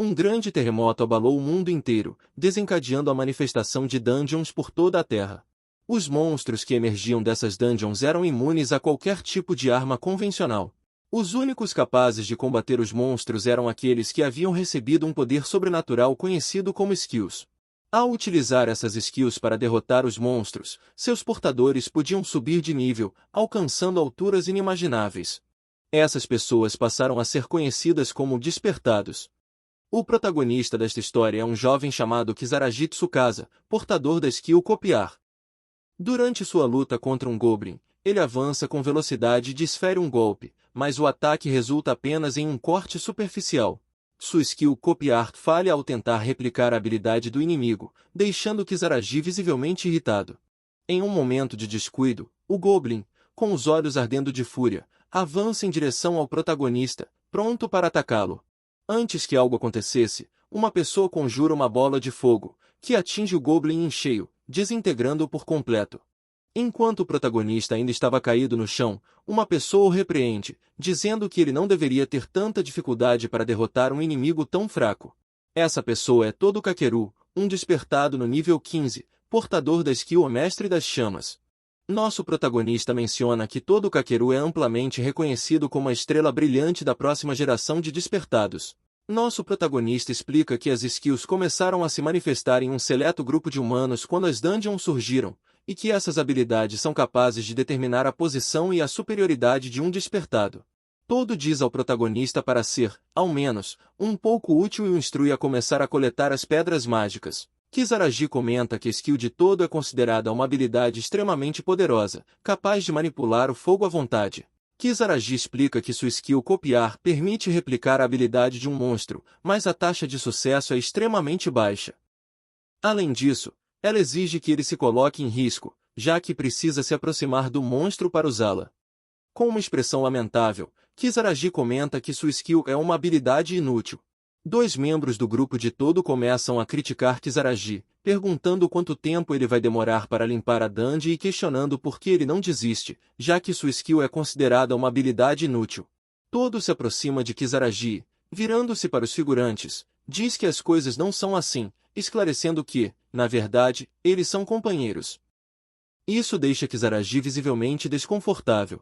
Um grande terremoto abalou o mundo inteiro, desencadeando a manifestação de dungeons por toda a Terra. Os monstros que emergiam dessas dungeons eram imunes a qualquer tipo de arma convencional. Os únicos capazes de combater os monstros eram aqueles que haviam recebido um poder sobrenatural conhecido como skills. Ao utilizar essas skills para derrotar os monstros, seus portadores podiam subir de nível, alcançando alturas inimagináveis. Essas pessoas passaram a ser conhecidas como Despertados. O protagonista desta história é um jovem chamado Kisaragi Tsukasa, portador da skill Copiar. Durante sua luta contra um Goblin, ele avança com velocidade e desfere um golpe, mas o ataque resulta apenas em um corte superficial. Sua skill Copiar falha ao tentar replicar a habilidade do inimigo, deixando Kisaragi visivelmente irritado. Em um momento de descuido, o Goblin, com os olhos ardendo de fúria, avança em direção ao protagonista, pronto para atacá-lo. Antes que algo acontecesse, uma pessoa conjura uma bola de fogo, que atinge o Goblin em cheio, desintegrando-o por completo. Enquanto o protagonista ainda estava caído no chão, uma pessoa o repreende, dizendo que ele não deveria ter tanta dificuldade para derrotar um inimigo tão fraco. Essa pessoa é Todo Kakeru, um despertado no nível 15, portador da skill O Mestre das Chamas. Nosso protagonista menciona que Todo Kakeru é amplamente reconhecido como a estrela brilhante da próxima geração de despertados. Nosso protagonista explica que as skills começaram a se manifestar em um seleto grupo de humanos quando as dungeons surgiram, e que essas habilidades são capazes de determinar a posição e a superioridade de um despertado. Todo diz ao protagonista para ser, ao menos, um pouco útil e o instrui a começar a coletar as pedras mágicas. Kisaragi comenta que a skill de Todo é considerada uma habilidade extremamente poderosa, capaz de manipular o fogo à vontade. Kisaragi explica que sua skill Copiar permite replicar a habilidade de um monstro, mas a taxa de sucesso é extremamente baixa. Além disso, ela exige que ele se coloque em risco, já que precisa se aproximar do monstro para usá-la. Com uma expressão lamentável, Kisaragi comenta que sua skill é uma habilidade inútil. Dois membros do grupo de Todo começam a criticar Kisaragi, perguntando quanto tempo ele vai demorar para limpar a dungeon e questionando por que ele não desiste, já que sua skill é considerada uma habilidade inútil. Todo se aproxima de Kisaragi, virando-se para os figurantes, diz que as coisas não são assim, esclarecendo que, na verdade, eles são companheiros. Isso deixa Kisaragi visivelmente desconfortável.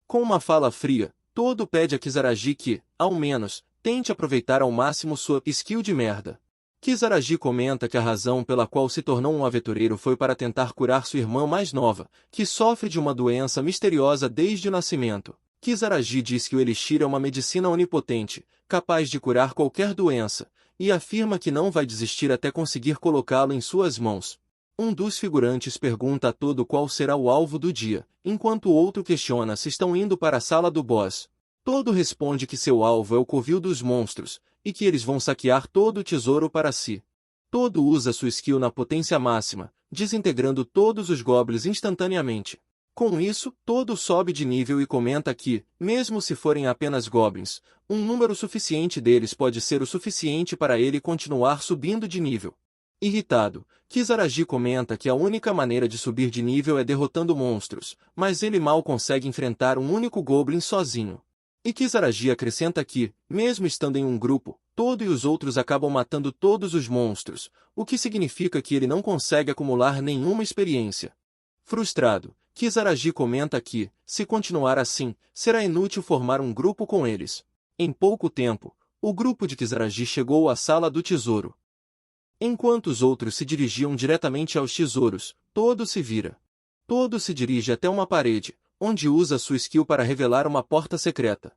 Com uma fala fria, Todo pede a Kisaragi que, ao menos, tente aproveitar ao máximo sua skill de merda. Kisaragi comenta que a razão pela qual se tornou um aventureiro foi para tentar curar sua irmã mais nova, que sofre de uma doença misteriosa desde o nascimento. Kisaragi diz que o Elixir é uma medicina onipotente, capaz de curar qualquer doença, e afirma que não vai desistir até conseguir colocá-lo em suas mãos. Um dos figurantes pergunta a Todo qual será o alvo do dia, enquanto o outro questiona se estão indo para a sala do boss. Todo responde que seu alvo é o covil dos monstros, e que eles vão saquear todo o tesouro para si. Todo usa sua skill na potência máxima, desintegrando todos os goblins instantaneamente. Com isso, Todo sobe de nível e comenta que, mesmo se forem apenas goblins, um número suficiente deles pode ser o suficiente para ele continuar subindo de nível. Irritado, Kisaragi comenta que a única maneira de subir de nível é derrotando monstros, mas ele mal consegue enfrentar um único goblin sozinho. E Kisaragi acrescenta que, mesmo estando em um grupo, Todo e os outros acabam matando todos os monstros, o que significa que ele não consegue acumular nenhuma experiência. Frustrado, Kisaragi comenta que, se continuar assim, será inútil formar um grupo com eles. Em pouco tempo, o grupo de Kisaragi chegou à sala do tesouro. Enquanto os outros se dirigiam diretamente aos tesouros, Todo se vira. Todo se dirige até uma parede, onde usa sua skill para revelar uma porta secreta.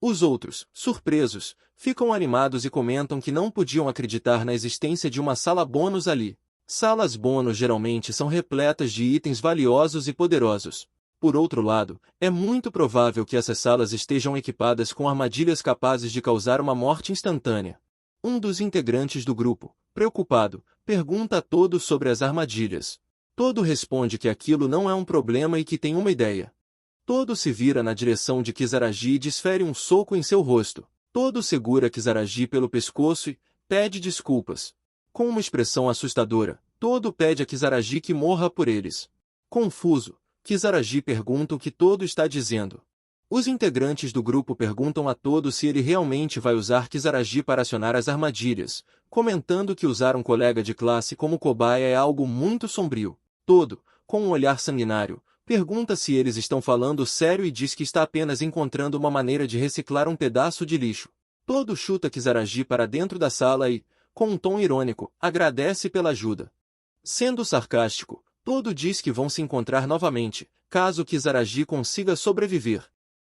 Os outros, surpresos, ficam animados e comentam que não podiam acreditar na existência de uma sala bônus ali. Salas bônus geralmente são repletas de itens valiosos e poderosos. Por outro lado, é muito provável que essas salas estejam equipadas com armadilhas capazes de causar uma morte instantânea. Um dos integrantes do grupo, preocupado, pergunta a Todo sobre as armadilhas. Todo responde que aquilo não é um problema e que tem uma ideia. Todo se vira na direção de Kisaragi e desfere um soco em seu rosto. Todo segura Kisaragi pelo pescoço e pede desculpas. Com uma expressão assustadora, Todo pede a Kisaragi que morra por eles. Confuso, Kisaragi pergunta o que Todo está dizendo. Os integrantes do grupo perguntam a todos se ele realmente vai usar Kisaragi para acionar as armadilhas, comentando que usar um colega de classe como cobaia é algo muito sombrio. Todo, com um olhar sanguinário, pergunta se eles estão falando sério e diz que está apenas encontrando uma maneira de reciclar um pedaço de lixo. Todo chuta Kisaragi para dentro da sala e, com um tom irônico, agradece pela ajuda. Sendo sarcástico, Todo diz que vão se encontrar novamente, caso Kisaragi consiga sobreviver.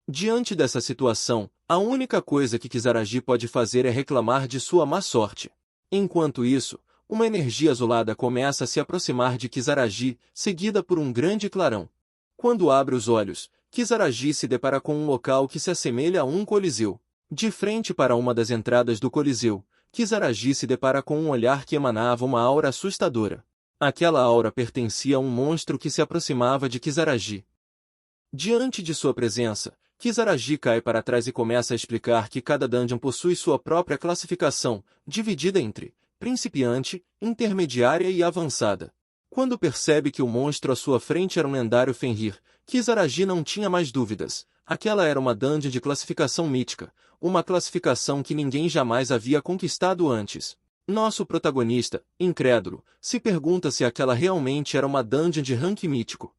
Diante dessa situação, a única coisa que Kisaragi pode fazer é reclamar de sua má sorte. Enquanto isso, uma energia azulada começa a se aproximar de Kisaragi, seguida por um grande clarão. Quando abre os olhos, Kisaragi se depara com um local que se assemelha a um coliseu. De frente para uma das entradas do coliseu, Kisaragi se depara com um olhar que emanava uma aura assustadora. Aquela aura pertencia a um monstro que se aproximava de Kisaragi. Diante de sua presença, Kisaragi cai para trás e começa a explicar que cada dungeon possui sua própria classificação, dividida entre principiante, intermediária e avançada. Quando percebe que o monstro à sua frente era um lendário Fenrir, Kisaragi não tinha mais dúvidas. Aquela era uma dungeon de classificação mítica, uma classificação que ninguém jamais havia conquistado antes. Nosso protagonista, incrédulo, se pergunta se aquela realmente era uma dungeon de rank mítico.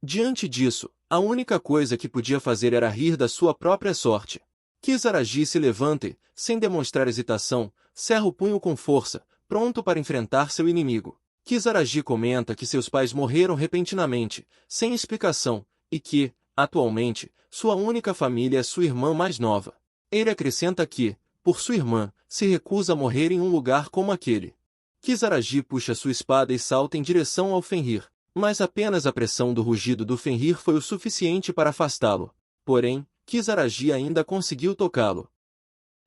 Diante disso, a única coisa que podia fazer era rir da sua própria sorte. Kisaragi se levanta e, sem demonstrar hesitação, cerra o punho com força, pronto para enfrentar seu inimigo. Kisaragi comenta que seus pais morreram repentinamente, sem explicação, e que, atualmente, sua única família é sua irmã mais nova. Ele acrescenta que, por sua irmã, se recusa a morrer em um lugar como aquele. Kisaragi puxa sua espada e salta em direção ao Fenrir. Mas apenas a pressão do rugido do Fenrir foi o suficiente para afastá-lo. Porém, Kisaragi ainda conseguiu tocá-lo.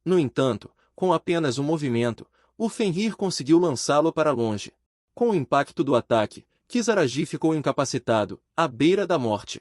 No entanto, com apenas um movimento, o Fenrir conseguiu lançá-lo para longe. Com o impacto do ataque, Kisaragi ficou incapacitado, à beira da morte.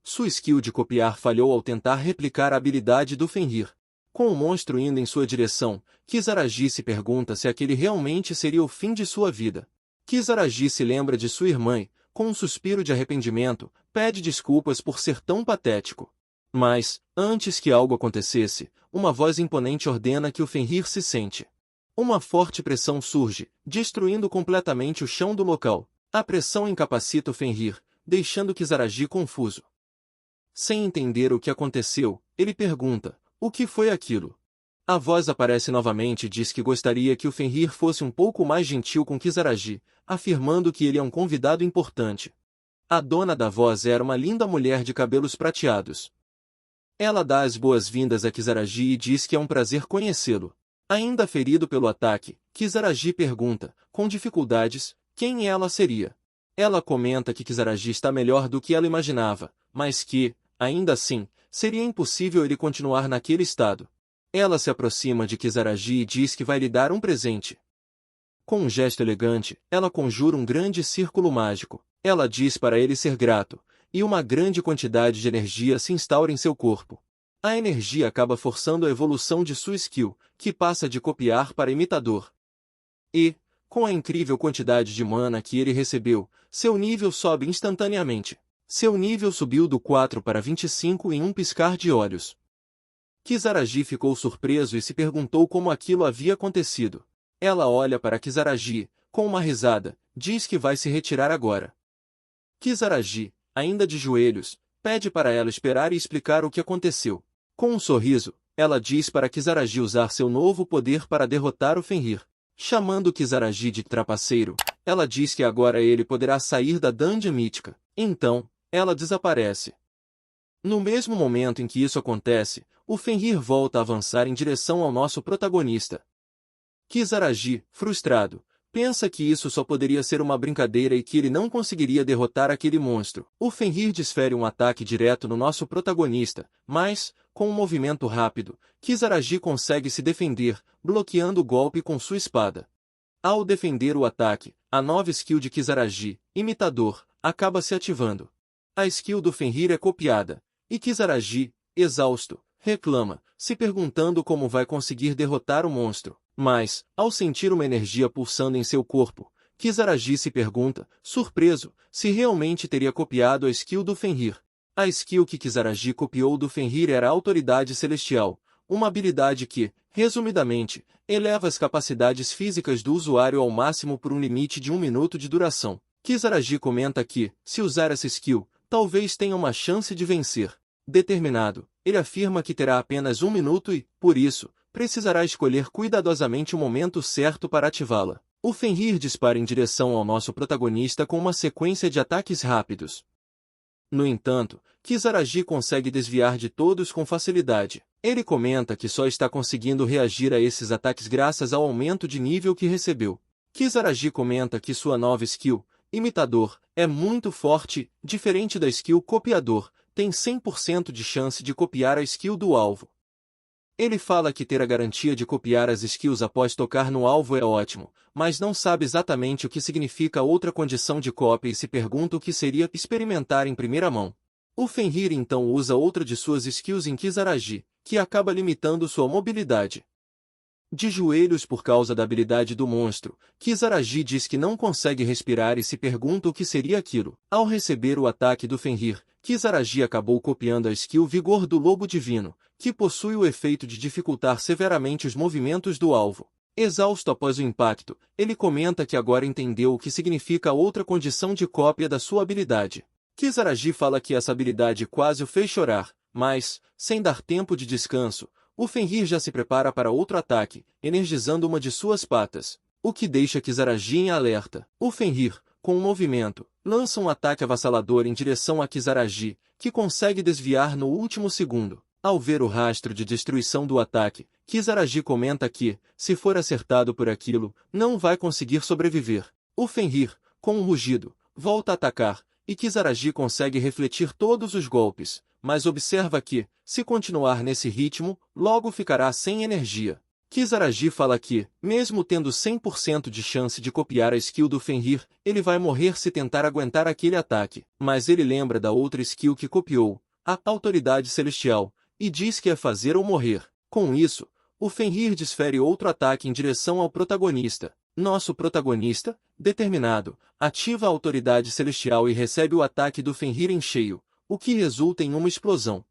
Sua skill de copiar falhou ao tentar replicar a habilidade do Fenrir. Com o monstro indo em sua direção, Kisaragi se pergunta se aquele realmente seria o fim de sua vida. Kisaragi se lembra de sua irmã e, com um suspiro de arrependimento, pede desculpas por ser tão patético. Mas, antes que algo acontecesse, uma voz imponente ordena que o Fenrir se sente. Uma forte pressão surge, destruindo completamente o chão do local. A pressão incapacita o Fenrir, deixando Kisaragi confuso. Sem entender o que aconteceu, ele pergunta, o que foi aquilo? A voz aparece novamente e diz que gostaria que o Fenrir fosse um pouco mais gentil com Kisaragi, afirmando que ele é um convidado importante. A dona da voz era uma linda mulher de cabelos prateados. Ela dá as boas-vindas a Kisaragi e diz que é um prazer conhecê-lo. Ainda ferido pelo ataque, Kisaragi pergunta, com dificuldades, quem ela seria. Ela comenta que Kisaragi está melhor do que ela imaginava, mas que, ainda assim, seria impossível ele continuar naquele estado. Ela se aproxima de Kisaragi e diz que vai lhe dar um presente. Com um gesto elegante, ela conjura um grande círculo mágico. Ela diz para ele ser grato, e uma grande quantidade de energia se instaura em seu corpo. A energia acaba forçando a evolução de sua skill, que passa de copiar para imitador. E, com a incrível quantidade de mana que ele recebeu, seu nível sobe instantaneamente. Seu nível subiu do 4 para 25 em um piscar de olhos. Kisaragi ficou surpreso e se perguntou como aquilo havia acontecido. Ela olha para Kisaragi, com uma risada, diz que vai se retirar agora. Kisaragi, ainda de joelhos, pede para ela esperar e explicar o que aconteceu. Com um sorriso, ela diz para Kisaragi usar seu novo poder para derrotar o Fenrir. Chamando Kisaragi de trapaceiro, ela diz que agora ele poderá sair da dungeon mítica. Então, ela desaparece. No mesmo momento em que isso acontece, o Fenrir volta a avançar em direção ao nosso protagonista. Kisaragi, frustrado, pensa que isso só poderia ser uma brincadeira e que ele não conseguiria derrotar aquele monstro. O Fenrir desfere um ataque direto no nosso protagonista, mas, com um movimento rápido, Kisaragi consegue se defender, bloqueando o golpe com sua espada. Ao defender o ataque, a nova skill de Kisaragi, Imitador, acaba se ativando. A skill do Fenrir é copiada, e Kisaragi, exausto, reclama, se perguntando como vai conseguir derrotar o monstro. Mas, ao sentir uma energia pulsando em seu corpo, Kisaragi se pergunta, surpreso, se realmente teria copiado a skill do Fenrir. A skill que Kisaragi copiou do Fenrir era a Autoridade Celestial, uma habilidade que, resumidamente, eleva as capacidades físicas do usuário ao máximo por um limite de 1 minuto de duração. Kisaragi comenta que, se usar essa skill, talvez tenha uma chance de vencer. Determinado, ele afirma que terá apenas 1 minuto e, por isso, precisará escolher cuidadosamente o momento certo para ativá-la. O Fenrir dispara em direção ao nosso protagonista com uma sequência de ataques rápidos. No entanto, Kisaragi consegue desviar de todos com facilidade. Ele comenta que só está conseguindo reagir a esses ataques graças ao aumento de nível que recebeu. Kisaragi comenta que sua nova skill, Imitador, é muito forte, diferente da skill Copiador, tem 100% de chance de copiar a skill do alvo. Ele fala que ter a garantia de copiar as skills após tocar no alvo é ótimo, mas não sabe exatamente o que significa outra condição de cópia e se pergunta o que seria experimentar em primeira mão. O Fenrir então usa outra de suas skills em Kisaragi, que acaba limitando sua mobilidade. De joelhos por causa da habilidade do monstro, Kisaragi diz que não consegue respirar e se pergunta o que seria aquilo. Ao receber o ataque do Fenrir, Kisaragi acabou copiando a skill Vigor do Lobo Divino, que possui o efeito de dificultar severamente os movimentos do alvo. Exausto após o impacto, ele comenta que agora entendeu o que significa outra condição de cópia da sua habilidade. Kisaragi fala que essa habilidade quase o fez chorar, mas, sem dar tempo de descanso, o Fenrir já se prepara para outro ataque, energizando uma de suas patas, o que deixa Kisaragi em alerta. O Fenrir, com um movimento, lança um ataque avassalador em direção a Kisaragi, que consegue desviar no último segundo. Ao ver o rastro de destruição do ataque, Kisaragi comenta que, se for acertado por aquilo, não vai conseguir sobreviver. O Fenrir, com um rugido, volta a atacar, e Kisaragi consegue refletir todos os golpes, mas observa que, se continuar nesse ritmo, logo ficará sem energia. Kisaragi fala que, mesmo tendo 100% de chance de copiar a skill do Fenrir, ele vai morrer se tentar aguentar aquele ataque, mas ele lembra da outra skill que copiou, a Autoridade Celestial, e diz que é fazer ou morrer. Com isso, o Fenrir desfere outro ataque em direção ao protagonista. Nosso protagonista, determinado, ativa a Autoridade Celestial e recebe o ataque do Fenrir em cheio, o que resulta em uma explosão.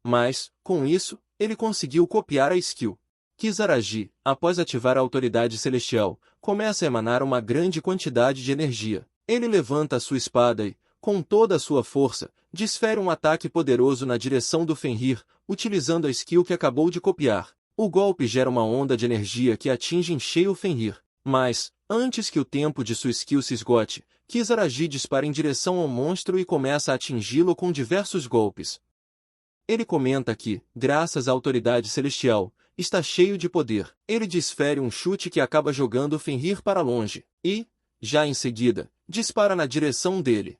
Mas, com isso, ele conseguiu copiar a skill. Kisaragi, após ativar a Autoridade Celestial, começa a emanar uma grande quantidade de energia. Ele levanta a sua espada e, com toda a sua força, desfere um ataque poderoso na direção do Fenrir, utilizando a skill que acabou de copiar. O golpe gera uma onda de energia que atinge em cheio o Fenrir. Mas, antes que o tempo de sua skill se esgote, Kisaragi dispara em direção ao monstro e começa a atingi-lo com diversos golpes. Ele comenta que, graças à Autoridade Celestial, está cheio de poder. Ele desfere um chute que acaba jogando o Fenrir para longe, e, já em seguida, dispara na direção dele.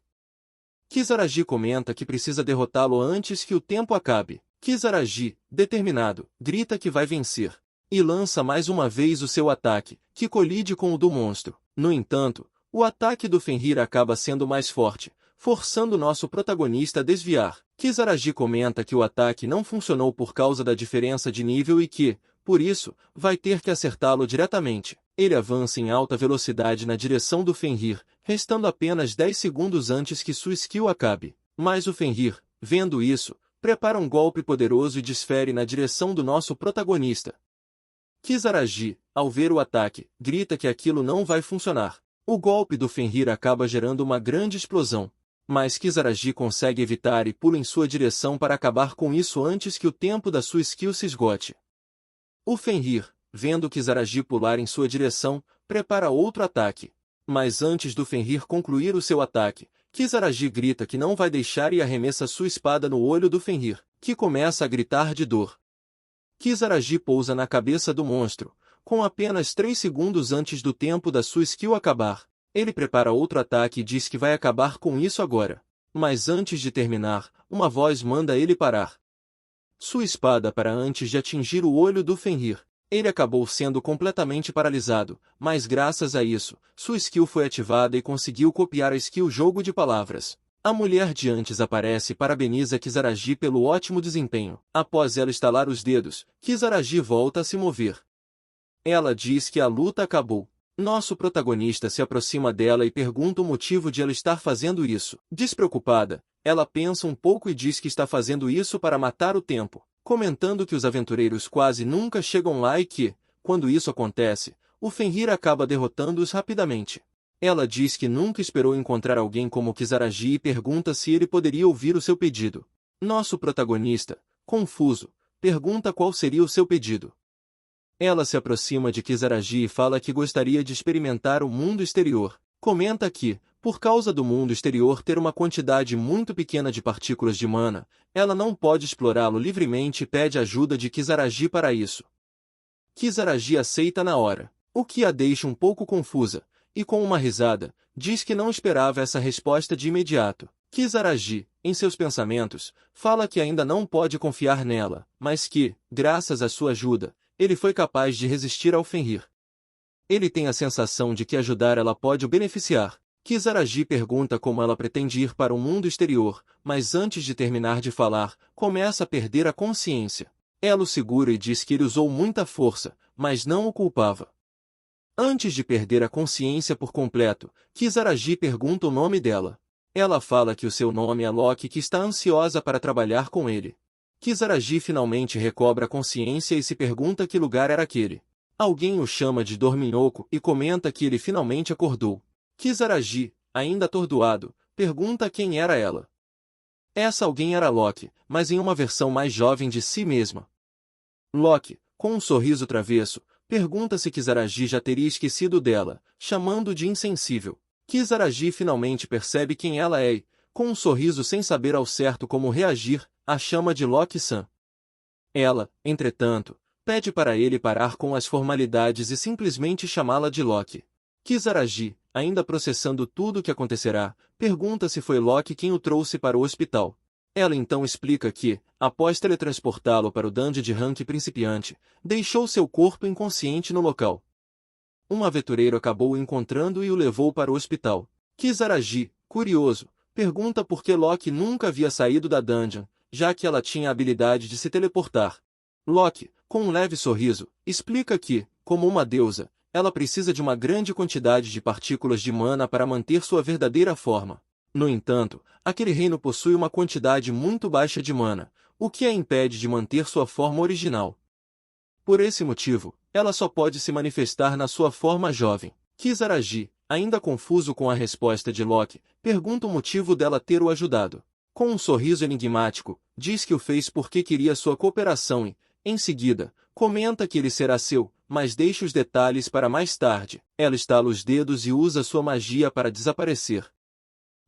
Kisaragi comenta que precisa derrotá-lo antes que o tempo acabe. Kisaragi, determinado, grita que vai vencer, e lança mais uma vez o seu ataque, que colide com o do monstro. No entanto, o ataque do Fenrir acaba sendo mais forte, forçando nosso protagonista a desviar. Kisaragi comenta que o ataque não funcionou por causa da diferença de nível e que, por isso, vai ter que acertá-lo diretamente. Ele avança em alta velocidade na direção do Fenrir, restando apenas 10 segundos antes que sua skill acabe. Mas o Fenrir, vendo isso, prepara um golpe poderoso e desfere na direção do nosso protagonista. Kisaragi, ao ver o ataque, grita que aquilo não vai funcionar. O golpe do Fenrir acaba gerando uma grande explosão. Mas Kisaragi consegue evitar e pula em sua direção para acabar com isso antes que o tempo da sua skill se esgote. O Fenrir, vendo Kisaragi pular em sua direção, prepara outro ataque. Mas antes do Fenrir concluir o seu ataque, Kisaragi grita que não vai deixar e arremessa sua espada no olho do Fenrir, que começa a gritar de dor. Kisaragi pousa na cabeça do monstro, com apenas 3 segundos antes do tempo da sua skill acabar. Ele prepara outro ataque e diz que vai acabar com isso agora. Mas antes de terminar, uma voz manda ele parar sua espada para antes de atingir o olho do Fenrir. Ele acabou sendo completamente paralisado, mas graças a isso, sua skill foi ativada e conseguiu copiar a skill Jogo de Palavras. A mulher de antes aparece e parabeniza Kisaragi pelo ótimo desempenho. Após ela estalar os dedos, Kisaragi volta a se mover. Ela diz que a luta acabou. Nosso protagonista se aproxima dela e pergunta o motivo de ela estar fazendo isso. Despreocupada, Ela pensa um pouco e diz que está fazendo isso para matar o tempo, comentando que os aventureiros quase nunca chegam lá e que, quando isso acontece, o Fenrir acaba derrotando-os rapidamente. Ela diz que nunca esperou encontrar alguém como Kizaragi e pergunta se ele poderia ouvir o seu pedido. Nosso protagonista, confuso, pergunta qual seria o seu pedido. Ela se aproxima de Kizaragi e fala que gostaria de experimentar o mundo exterior. Comenta que, por causa do mundo exterior ter uma quantidade muito pequena de partículas de mana, ela não pode explorá-lo livremente e pede ajuda de Kizaragi para isso. Kizaragi aceita na hora, o que a deixa um pouco confusa, e com uma risada, diz que não esperava essa resposta de imediato. Kizaragi, em seus pensamentos, fala que ainda não pode confiar nela, mas que, graças à sua ajuda, ele foi capaz de resistir ao Fenrir. Ele tem a sensação de que ajudar ela pode o beneficiar. Kizaragi pergunta como ela pretende ir para o mundo exterior, mas antes de terminar de falar, começa a perder a consciência. Ela o segura e diz que ele usou muita força, mas não o culpava. Antes de perder a consciência por completo, Kizaragi pergunta o nome dela. Ela fala que o seu nome é Loki e que está ansiosa para trabalhar com ele. Kizaragi finalmente recobra a consciência e se pergunta que lugar era aquele. Alguém o chama de dorminhoco e comenta que ele finalmente acordou. Kizaragi, ainda atordoado, pergunta quem era ela. Essa alguém era Loki, mas em uma versão mais jovem de si mesma. Loki, com um sorriso travesso, pergunta se Kizaragi já teria esquecido dela, chamando de insensível. Kizaragi finalmente percebe quem ela é e, com um sorriso sem saber ao certo como reagir, a chama de Loki-san. Ela, entretanto, pede para ele parar com as formalidades e simplesmente chamá-la de Loki. Kizaragi, ainda processando tudo o que acontecerá, pergunta se foi Loki quem o trouxe para o hospital. Ela então explica que, após teletransportá-lo para o dungeon de rank principiante, deixou seu corpo inconsciente no local. Um aventureiro acabou o encontrando e o levou para o hospital. Kizaragi, curioso, pergunta por que Loki nunca havia saído da dungeon, já que ela tinha a habilidade de se teleportar. Loki, com um leve sorriso, explica que, como uma deusa, ela precisa de uma grande quantidade de partículas de mana para manter sua verdadeira forma. No entanto, aquele reino possui uma quantidade muito baixa de mana, o que a impede de manter sua forma original. Por esse motivo, ela só pode se manifestar na sua forma jovem. Kizaragi, ainda confuso com a resposta de Loki, pergunta o motivo dela ter o ajudado. Com um sorriso enigmático, diz que o fez porque queria sua cooperação e, em seguida, comenta que ele será seu, mas deixa os detalhes para mais tarde. Ela estala os dedos e usa sua magia para desaparecer.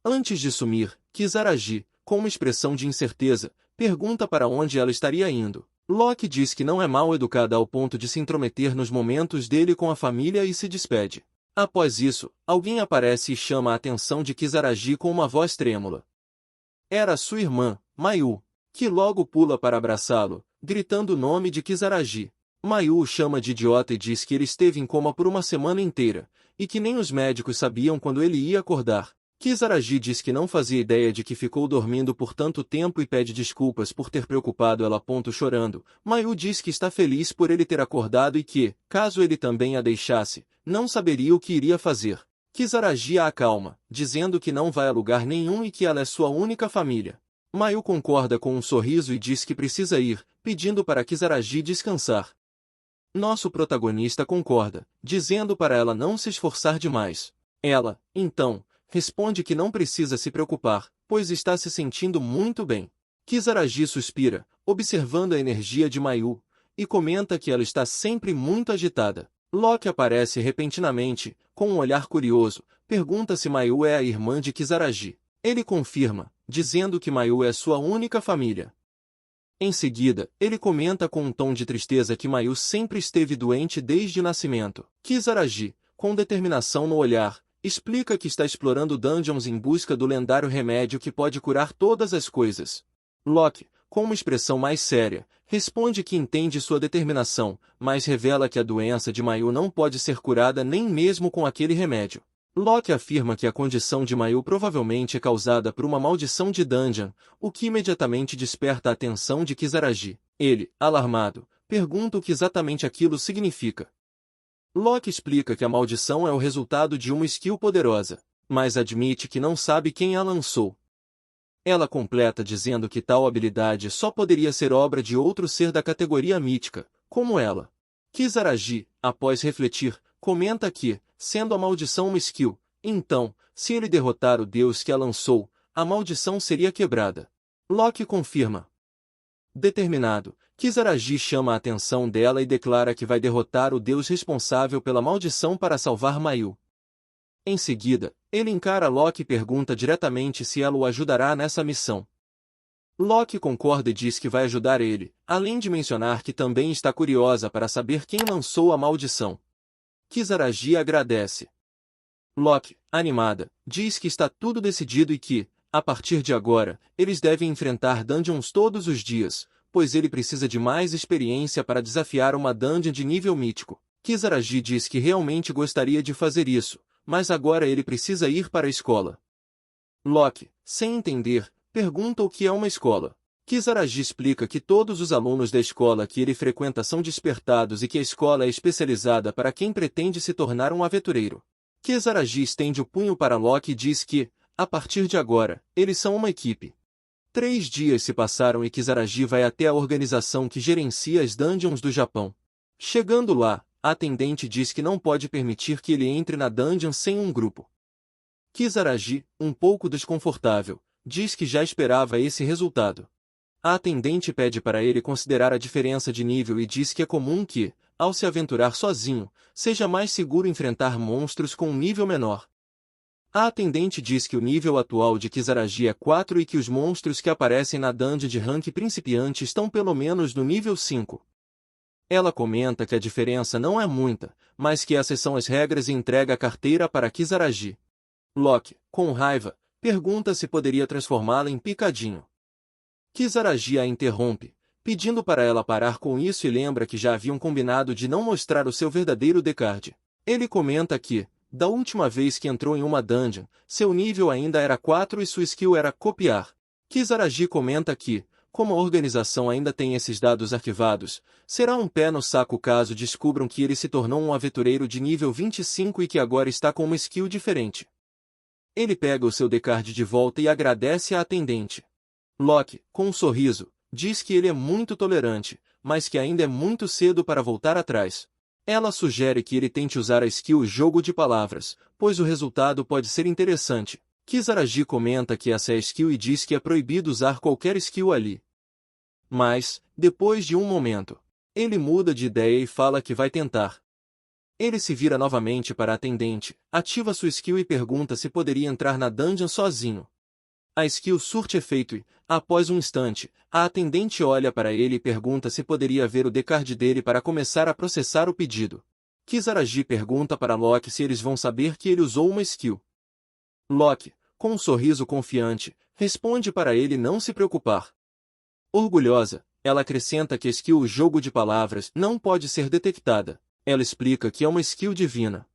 Antes de sumir, Kizaragi, com uma expressão de incerteza, pergunta para onde ela estaria indo. Loki diz que não é mal educada ao ponto de se intrometer nos momentos dele com a família e se despede. Após isso, alguém aparece e chama a atenção de Kizaragi com uma voz trêmula. Era sua irmã, Mayu, que logo pula para abraçá-lo, gritando o nome de Kizaragi. Mayu o chama de idiota e diz que ele esteve em coma por uma semana inteira, e que nem os médicos sabiam quando ele ia acordar. Kizaragi diz que não fazia ideia de que ficou dormindo por tanto tempo e pede desculpas por ter preocupado ela. Chorando, Mayu diz que está feliz por ele ter acordado e que, caso ele também a deixasse, não saberia o que iria fazer. Kizaragi a acalma, dizendo que não vai a lugar nenhum e que ela é sua única família. Mayu concorda com um sorriso e diz que precisa ir, pedindo para Kizaragi descansar. Nosso protagonista concorda, dizendo para ela não se esforçar demais. Ela, então, responde que não precisa se preocupar, pois está se sentindo muito bem. Kizaragi suspira, observando a energia de Mayu, e comenta que ela está sempre muito agitada. Loki aparece repentinamente, com um olhar curioso, pergunta se Mayu é a irmã de Kizaragi. Ele confirma, dizendo que Mayu é sua única família. Em seguida, ele comenta com um tom de tristeza que Mayu sempre esteve doente desde o nascimento. Kizaragi, com determinação no olhar, explica que está explorando dungeons em busca do lendário remédio que pode curar todas as coisas. Loki, com uma expressão mais séria, responde que entende sua determinação, mas revela que a doença de Mayu não pode ser curada nem mesmo com aquele remédio. Loki afirma que a condição de Mayu provavelmente é causada por uma maldição de dungeon, o que imediatamente desperta a atenção de Kizaragi. Ele, alarmado, pergunta o que exatamente aquilo significa. Loki explica que a maldição é o resultado de uma skill poderosa, mas admite que não sabe quem a lançou. Ela completa dizendo que tal habilidade só poderia ser obra de outro ser da categoria mítica, como ela. Kizaragi, após refletir, comenta que, sendo a maldição uma skill, então, se ele derrotar o deus que a lançou, a maldição seria quebrada. Loki confirma. Determinado, Kizaragi chama a atenção dela e declara que vai derrotar o deus responsável pela maldição para salvar Mayu. Em seguida, ele encara Loki e pergunta diretamente se ela o ajudará nessa missão. Loki concorda e diz que vai ajudar ele, além de mencionar que também está curiosa para saber quem lançou a maldição. Kizaragi agradece. Loki, animada, diz que está tudo decidido e que, a partir de agora, eles devem enfrentar dungeons todos os dias, pois ele precisa de mais experiência para desafiar uma dungeon de nível mítico. Kizaragi diz que realmente gostaria de fazer isso, mas agora ele precisa ir para a escola. Loki, sem entender, pergunta o que é uma escola. Kizaragi explica que todos os alunos da escola que ele frequenta são despertados e que a escola é especializada para quem pretende se tornar um aventureiro. Kizaragi estende o punho para Loki e diz que, a partir de agora, eles são uma equipe. 3 dias se passaram e Kizaragi vai até a organização que gerencia as dungeons do Japão. Chegando lá, a atendente diz que não pode permitir que ele entre na dungeon sem um grupo. Kizaragi, um pouco desconfortável, diz que já esperava esse resultado. A atendente pede para ele considerar a diferença de nível e diz que é comum que, ao se aventurar sozinho, seja mais seguro enfrentar monstros com um nível menor. A atendente diz que o nível atual de Kizaragi é 4 e que os monstros que aparecem na dungeon de rank principiante estão pelo menos no nível 5. Ela comenta que a diferença não é muita, mas que essas são as regras e entrega a carteira para Kizaragi. Loki, com raiva, pergunta se poderia transformá-la em picadinho. Kizaragi a interrompe, pedindo para ela parar com isso e lembra que já haviam combinado de não mostrar o seu verdadeiro Decard. Ele comenta que, da última vez que entrou em uma dungeon, seu nível ainda era 4 e sua skill era copiar. Kizaragi comenta que, como a organização ainda tem esses dados arquivados, será um pé no saco caso descubram que ele se tornou um aventureiro de nível 25 e que agora está com uma skill diferente. Ele pega o seu Decard de volta e agradece à atendente. Loki, com um sorriso, diz que ele é muito tolerante, mas que ainda é muito cedo para voltar atrás. Ela sugere que ele tente usar a skill Jogo de Palavras, pois o resultado pode ser interessante. Kizaragi comenta que essa é a skill e diz que é proibido usar qualquer skill ali. Mas, depois de um momento, ele muda de ideia e fala que vai tentar. Ele se vira novamente para a atendente, ativa sua skill e pergunta se poderia entrar na dungeon sozinho. A skill surte efeito e, após um instante, a atendente olha para ele e pergunta se poderia ver o Decard dele para começar a processar o pedido. Kizaragi pergunta para Loki se eles vão saber que ele usou uma skill. Loki, com um sorriso confiante, responde para ele não se preocupar. Orgulhosa, ela acrescenta que a skill Jogo de Palavras não pode ser detectada. Ela explica que é uma skill divina.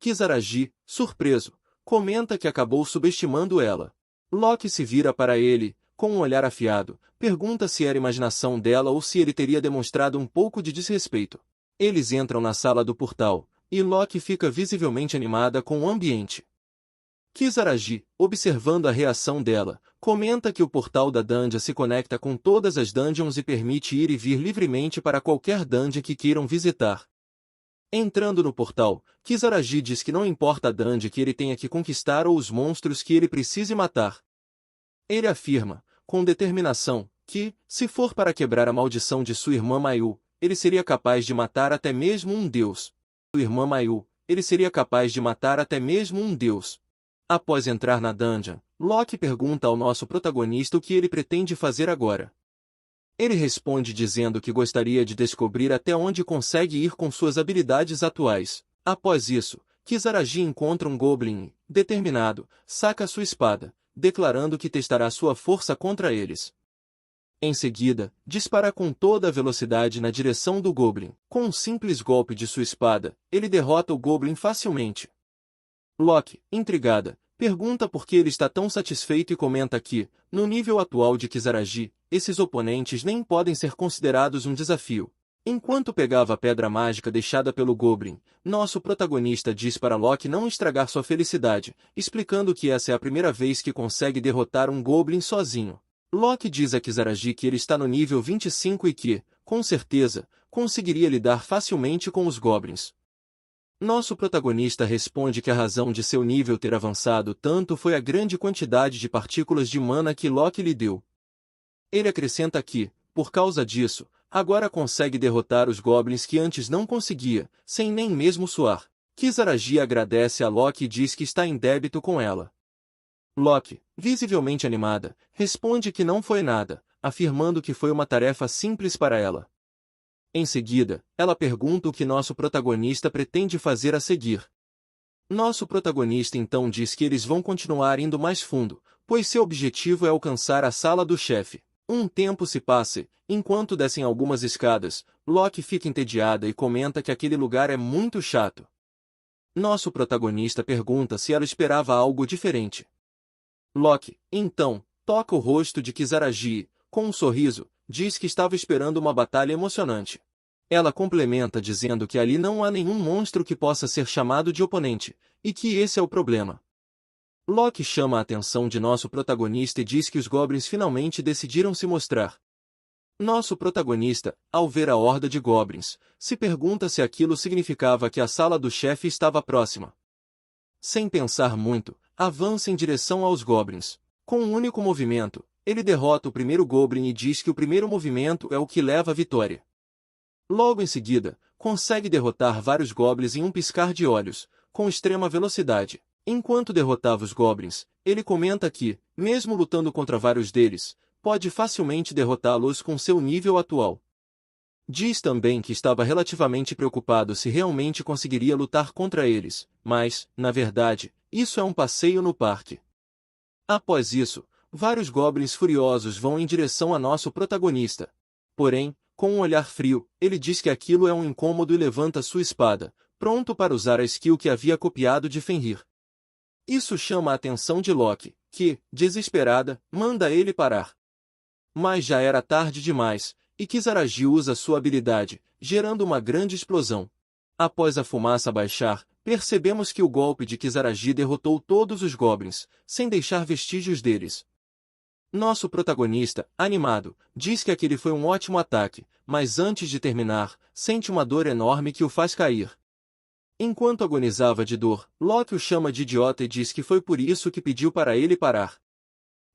Kizaragi, surpreso, comenta que acabou subestimando ela. Loki se vira para ele, com um olhar afiado, pergunta se era imaginação dela ou se ele teria demonstrado um pouco de desrespeito. Eles entram na sala do portal, e Loki fica visivelmente animada com o ambiente. Kizaragi, observando a reação dela, comenta que o portal da dungeon se conecta com todas as dungeons e permite ir e vir livremente para qualquer dungeon que queiram visitar. Entrando no portal, Kizaragi diz que não importa a dungeon que ele tenha que conquistar ou os monstros que ele precise matar. Ele afirma, com determinação, que, se for para quebrar a maldição de sua irmã Mayu, ele seria capaz de matar até mesmo um deus. Sua irmã Mayu, ele seria capaz de matar até mesmo um deus. Após entrar na dungeon, Loki pergunta ao nosso protagonista o que ele pretende fazer agora. Ele responde dizendo que gostaria de descobrir até onde consegue ir com suas habilidades atuais. Após isso, Kizaragi encontra um Goblin e, determinado, saca sua espada, declarando que testará sua força contra eles. Em seguida, dispara com toda a velocidade na direção do Goblin. Com um simples golpe de sua espada, ele derrota o Goblin facilmente. Loki, intrigada, pergunta por que ele está tão satisfeito e comenta que, no nível atual de Kizaragi, esses oponentes nem podem ser considerados um desafio. Enquanto pegava a pedra mágica deixada pelo Goblin, nosso protagonista diz para Loki não estragar sua felicidade, explicando que essa é a primeira vez que consegue derrotar um Goblin sozinho. Loki diz a Kisaragi que ele está no nível 25 e que, com certeza, conseguiria lidar facilmente com os Goblins. Nosso protagonista responde que a razão de seu nível ter avançado tanto foi a grande quantidade de partículas de mana que Loki lhe deu. Ele acrescenta que, por causa disso, agora consegue derrotar os Goblins que antes não conseguia, sem nem mesmo suar. Kisaragi agradece a Loki e diz que está em débito com ela. Loki, visivelmente animada, responde que não foi nada, afirmando que foi uma tarefa simples para ela. Em seguida, ela pergunta o que nosso protagonista pretende fazer a seguir. Nosso protagonista então diz que eles vão continuar indo mais fundo, pois seu objetivo é alcançar a sala do chefe. Um tempo se passa, enquanto descem algumas escadas, Loki fica entediada e comenta que aquele lugar é muito chato. Nosso protagonista pergunta se ela esperava algo diferente. Loki, então, toca o rosto de Kisaragi e, com um sorriso, diz que estava esperando uma batalha emocionante. Ela complementa dizendo que ali não há nenhum monstro que possa ser chamado de oponente, e que esse é o problema. Loki chama a atenção de nosso protagonista e diz que os Goblins finalmente decidiram se mostrar. Nosso protagonista, ao ver a horda de Goblins, se pergunta se aquilo significava que a sala do chefe estava próxima. Sem pensar muito, avança em direção aos Goblins. Com um único movimento, ele derrota o primeiro Goblin e diz que o primeiro movimento é o que leva à vitória. Logo em seguida, consegue derrotar vários Goblins em um piscar de olhos, com extrema velocidade. Enquanto derrotava os Goblins, ele comenta que, mesmo lutando contra vários deles, pode facilmente derrotá-los com seu nível atual. Diz também que estava relativamente preocupado se realmente conseguiria lutar contra eles, mas, na verdade, isso é um passeio no parque. Após isso, vários Goblins furiosos vão em direção a nosso protagonista. Porém, com um olhar frio, ele diz que aquilo é um incômodo e levanta sua espada, pronto para usar a skill que havia copiado de Fenrir. Isso chama a atenção de Loki, que, desesperada, manda ele parar. Mas já era tarde demais, e Kisaragi usa sua habilidade, gerando uma grande explosão. Após a fumaça baixar, percebemos que o golpe de Kisaragi derrotou todos os Goblins, sem deixar vestígios deles. Nosso protagonista, animado, diz que aquele foi um ótimo ataque, mas antes de terminar, sente uma dor enorme que o faz cair. Enquanto agonizava de dor, Loki o chama de idiota e diz que foi por isso que pediu para ele parar.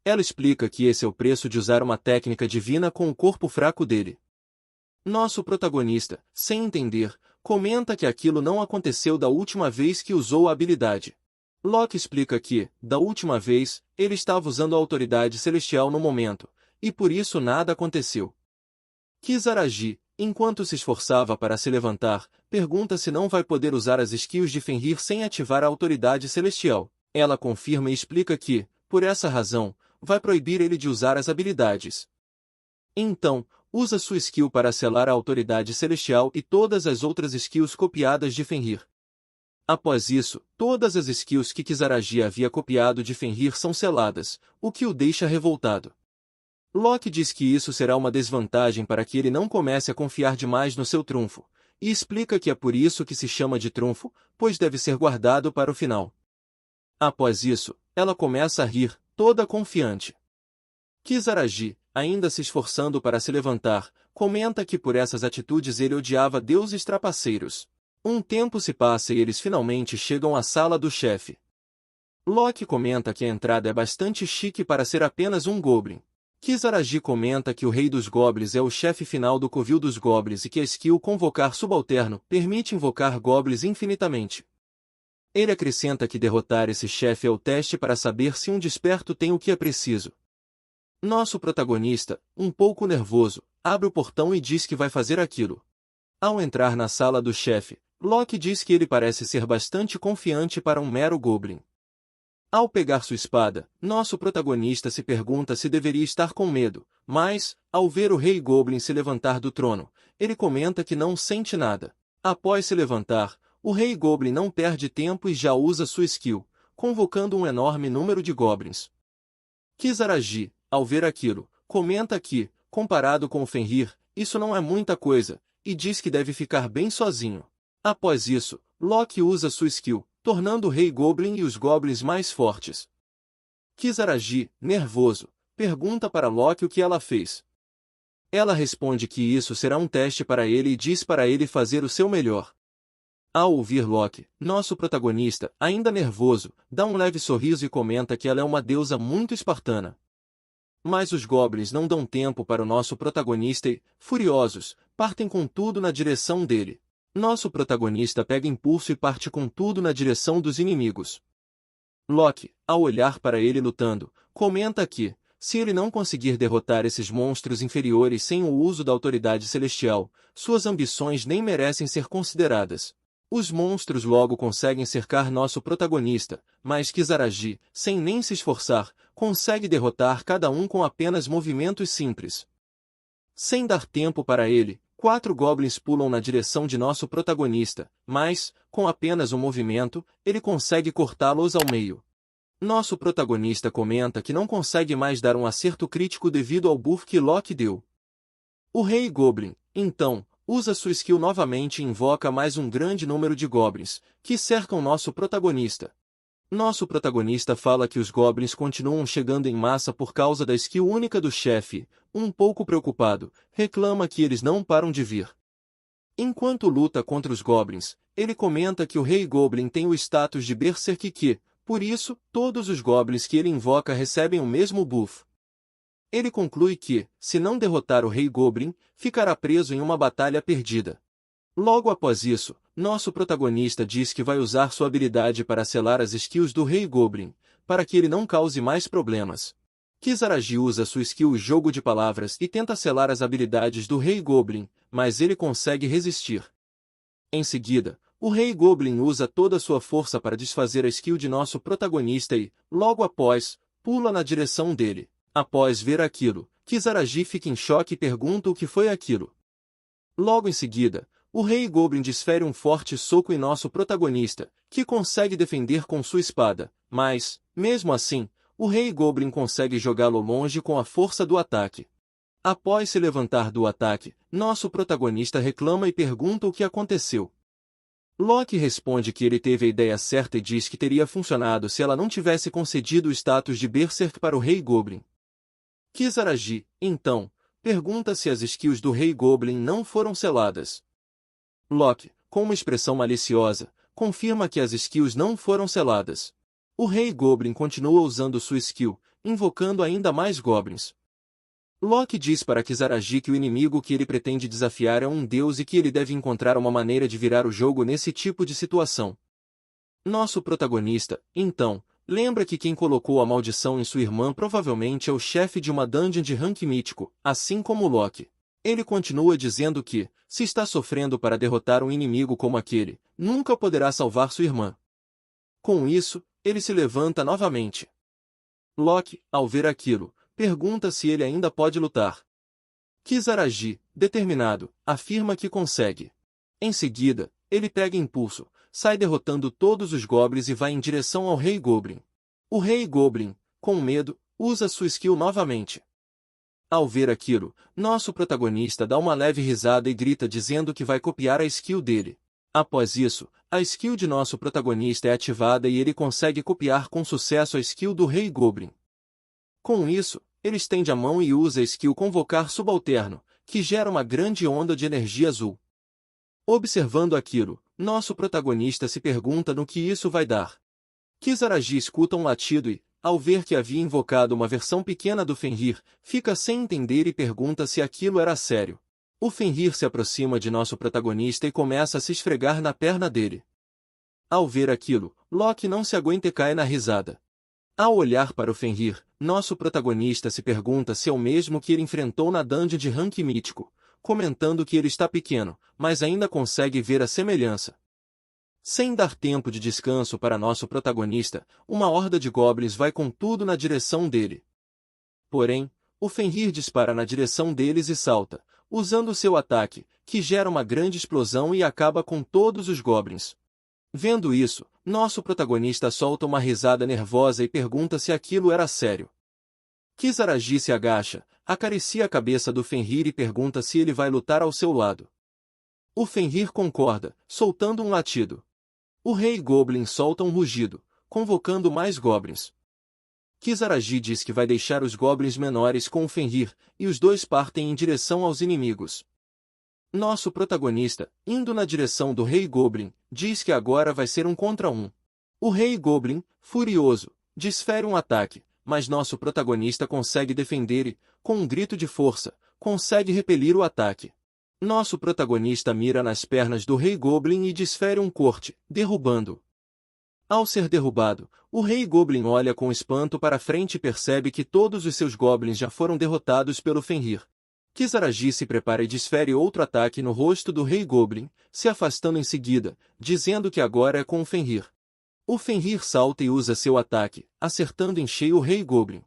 Ela explica que esse é o preço de usar uma técnica divina com o corpo fraco dele. Nosso protagonista, sem entender, comenta que aquilo não aconteceu da última vez que usou a habilidade. Loki explica que, da última vez, ele estava usando a autoridade celestial no momento, e por isso nada aconteceu. Kisaragi, enquanto se esforçava para se levantar, pergunta se não vai poder usar as skills de Fenrir sem ativar a autoridade celestial. Ela confirma e explica que, por essa razão, vai proibir ele de usar as habilidades. Então, usa sua skill para selar a autoridade celestial e todas as outras skills copiadas de Fenrir. Após isso, todas as skills que Kisaragi havia copiado de Fenrir são seladas, o que o deixa revoltado. Loki diz que isso será uma desvantagem para que ele não comece a confiar demais no seu trunfo, e explica que é por isso que se chama de trunfo, pois deve ser guardado para o final. Após isso, ela começa a rir, toda confiante. Kisaragi, ainda se esforçando para se levantar, comenta que por essas atitudes ele odiava deuses trapaceiros. Um tempo se passa e eles finalmente chegam à sala do chefe. Loki comenta que a entrada é bastante chique para ser apenas um Goblin. Kisaragi comenta que o Rei dos Goblins é o chefe final do Covil dos Goblins e que a skill Convocar Subalterno permite invocar Goblins infinitamente. Ele acrescenta que derrotar esse chefe é o teste para saber se um desperto tem o que é preciso. Nosso protagonista, um pouco nervoso, abre o portão e diz que vai fazer aquilo. Ao entrar na sala do chefe, Loki diz que ele parece ser bastante confiante para um mero Goblin. Ao pegar sua espada, nosso protagonista se pergunta se deveria estar com medo, mas, ao ver o Rei Goblin se levantar do trono, ele comenta que não sente nada. Após se levantar, o Rei Goblin não perde tempo e já usa sua skill, convocando um enorme número de Goblins. Kisaragi, ao ver aquilo, comenta que, comparado com o Fenrir, isso não é muita coisa, e diz que deve ficar bem sozinho. Após isso, Loki usa sua skill, tornando o Rei Goblin e os Goblins mais fortes. Kisaragi, nervoso, pergunta para Loki o que ela fez. Ela responde que isso será um teste para ele e diz para ele fazer o seu melhor. Ao ouvir Loki, nosso protagonista, ainda nervoso, dá um leve sorriso e comenta que ela é uma deusa muito espartana. Mas os Goblins não dão tempo para o nosso protagonista e, furiosos, partem com tudo na direção dele. Nosso protagonista pega impulso e parte com tudo na direção dos inimigos. Loki, ao olhar para ele lutando, comenta que, se ele não conseguir derrotar esses monstros inferiores sem o uso da autoridade celestial, suas ambições nem merecem ser consideradas. Os monstros logo conseguem cercar nosso protagonista, mas Kisaragi, sem nem se esforçar, consegue derrotar cada um com apenas movimentos simples. Sem dar tempo para ele, 4 goblins pulam na direção de nosso protagonista, mas, com apenas um movimento, ele consegue cortá-los ao meio. Nosso protagonista comenta que não consegue mais dar um acerto crítico devido ao buff que Loki deu. O Rei Goblin, então, usa sua skill novamente e invoca mais um grande número de goblins, que cercam nosso protagonista. Nosso protagonista fala que os goblins continuam chegando em massa por causa da skill única do chefe, um pouco preocupado, reclama que eles não param de vir. Enquanto luta contra os goblins, ele comenta que o Rei Goblin tem o status de Berserk e que, por isso, todos os goblins que ele invoca recebem o mesmo buff. Ele conclui que, se não derrotar o Rei Goblin, ficará preso em uma batalha perdida. Logo após isso, nosso protagonista diz que vai usar sua habilidade para selar as skills do Rei Goblin, para que ele não cause mais problemas. Kisaragi usa sua skill Jogo de Palavras e tenta selar as habilidades do Rei Goblin, mas ele consegue resistir. Em seguida, o Rei Goblin usa toda sua força para desfazer a skill de nosso protagonista e, logo após, pula na direção dele. Após ver aquilo, Kisaragi fica em choque e pergunta o que foi aquilo. Logo em seguida, o Rei Goblin desfere um forte soco em nosso protagonista, que consegue defender com sua espada, mas, mesmo assim, o Rei Goblin consegue jogá-lo longe com a força do ataque. Após se levantar do ataque, nosso protagonista reclama e pergunta o que aconteceu. Loki responde que ele teve a ideia certa e diz que teria funcionado se ela não tivesse concedido o status de Berserk para o Rei Goblin. Kisaragi, então, pergunta se as skills do Rei Goblin não foram seladas. Loki, com uma expressão maliciosa, confirma que as skills não foram seladas. O Rei Goblin continua usando sua skill, invocando ainda mais goblins. Loki diz para Kisaragi que o inimigo que ele pretende desafiar é um deus e que ele deve encontrar uma maneira de virar o jogo nesse tipo de situação. Nosso protagonista, então, lembra que quem colocou a maldição em sua irmã provavelmente é o chefe de uma dungeon de rank mítico, assim como Loki. Ele continua dizendo que, se está sofrendo para derrotar um inimigo como aquele, nunca poderá salvar sua irmã. Com isso, ele se levanta novamente. Loki, ao ver aquilo, pergunta se ele ainda pode lutar. Kisaragi, determinado, afirma que consegue. Em seguida, ele pega impulso, sai derrotando todos os goblins e vai em direção ao Rei Goblin. O Rei Goblin, com medo, usa sua skill novamente. Ao ver aquilo, nosso protagonista dá uma leve risada e grita dizendo que vai copiar a skill dele. Após isso, a skill de nosso protagonista é ativada e ele consegue copiar com sucesso a skill do Rei Goblin. Com isso, ele estende a mão e usa a skill Convocar Subalterno, que gera uma grande onda de energia azul. Observando aquilo, nosso protagonista se pergunta no que isso vai dar. Kisaragi escuta um latido e, ao ver que havia invocado uma versão pequena do Fenrir, fica sem entender e pergunta se aquilo era sério. O Fenrir se aproxima de nosso protagonista e começa a se esfregar na perna dele. Ao ver aquilo, Loki não se aguenta e cai na risada. Ao olhar para o Fenrir, nosso protagonista se pergunta se é o mesmo que ele enfrentou na dungeon de rank mítico, comentando que ele está pequeno, mas ainda consegue ver a semelhança. Sem dar tempo de descanso para nosso protagonista, uma horda de goblins vai com tudo na direção dele. Porém, o Fenrir dispara na direção deles e salta, usando seu ataque, que gera uma grande explosão e acaba com todos os goblins. Vendo isso, nosso protagonista solta uma risada nervosa e pergunta se aquilo era sério. Kisaragi se agacha, acaricia a cabeça do Fenrir e pergunta se ele vai lutar ao seu lado. O Fenrir concorda, soltando um latido. O Rei Goblin solta um rugido, convocando mais goblins. Kisaragi diz que vai deixar os goblins menores com o Fenrir, e os dois partem em direção aos inimigos. Nosso protagonista, indo na direção do Rei Goblin, diz que agora vai ser um contra um. O Rei Goblin, furioso, desfere um ataque, mas nosso protagonista consegue defender e, com um grito de força, consegue repelir o ataque. Nosso protagonista mira nas pernas do Rei Goblin e desfere um corte, derrubando-o. Ao ser derrubado, o Rei Goblin olha com espanto para frente e percebe que todos os seus goblins já foram derrotados pelo Fenrir. Kisaragi se prepara e desfere outro ataque no rosto do Rei Goblin, se afastando em seguida, dizendo que agora é com o Fenrir. O Fenrir salta e usa seu ataque, acertando em cheio o Rei Goblin.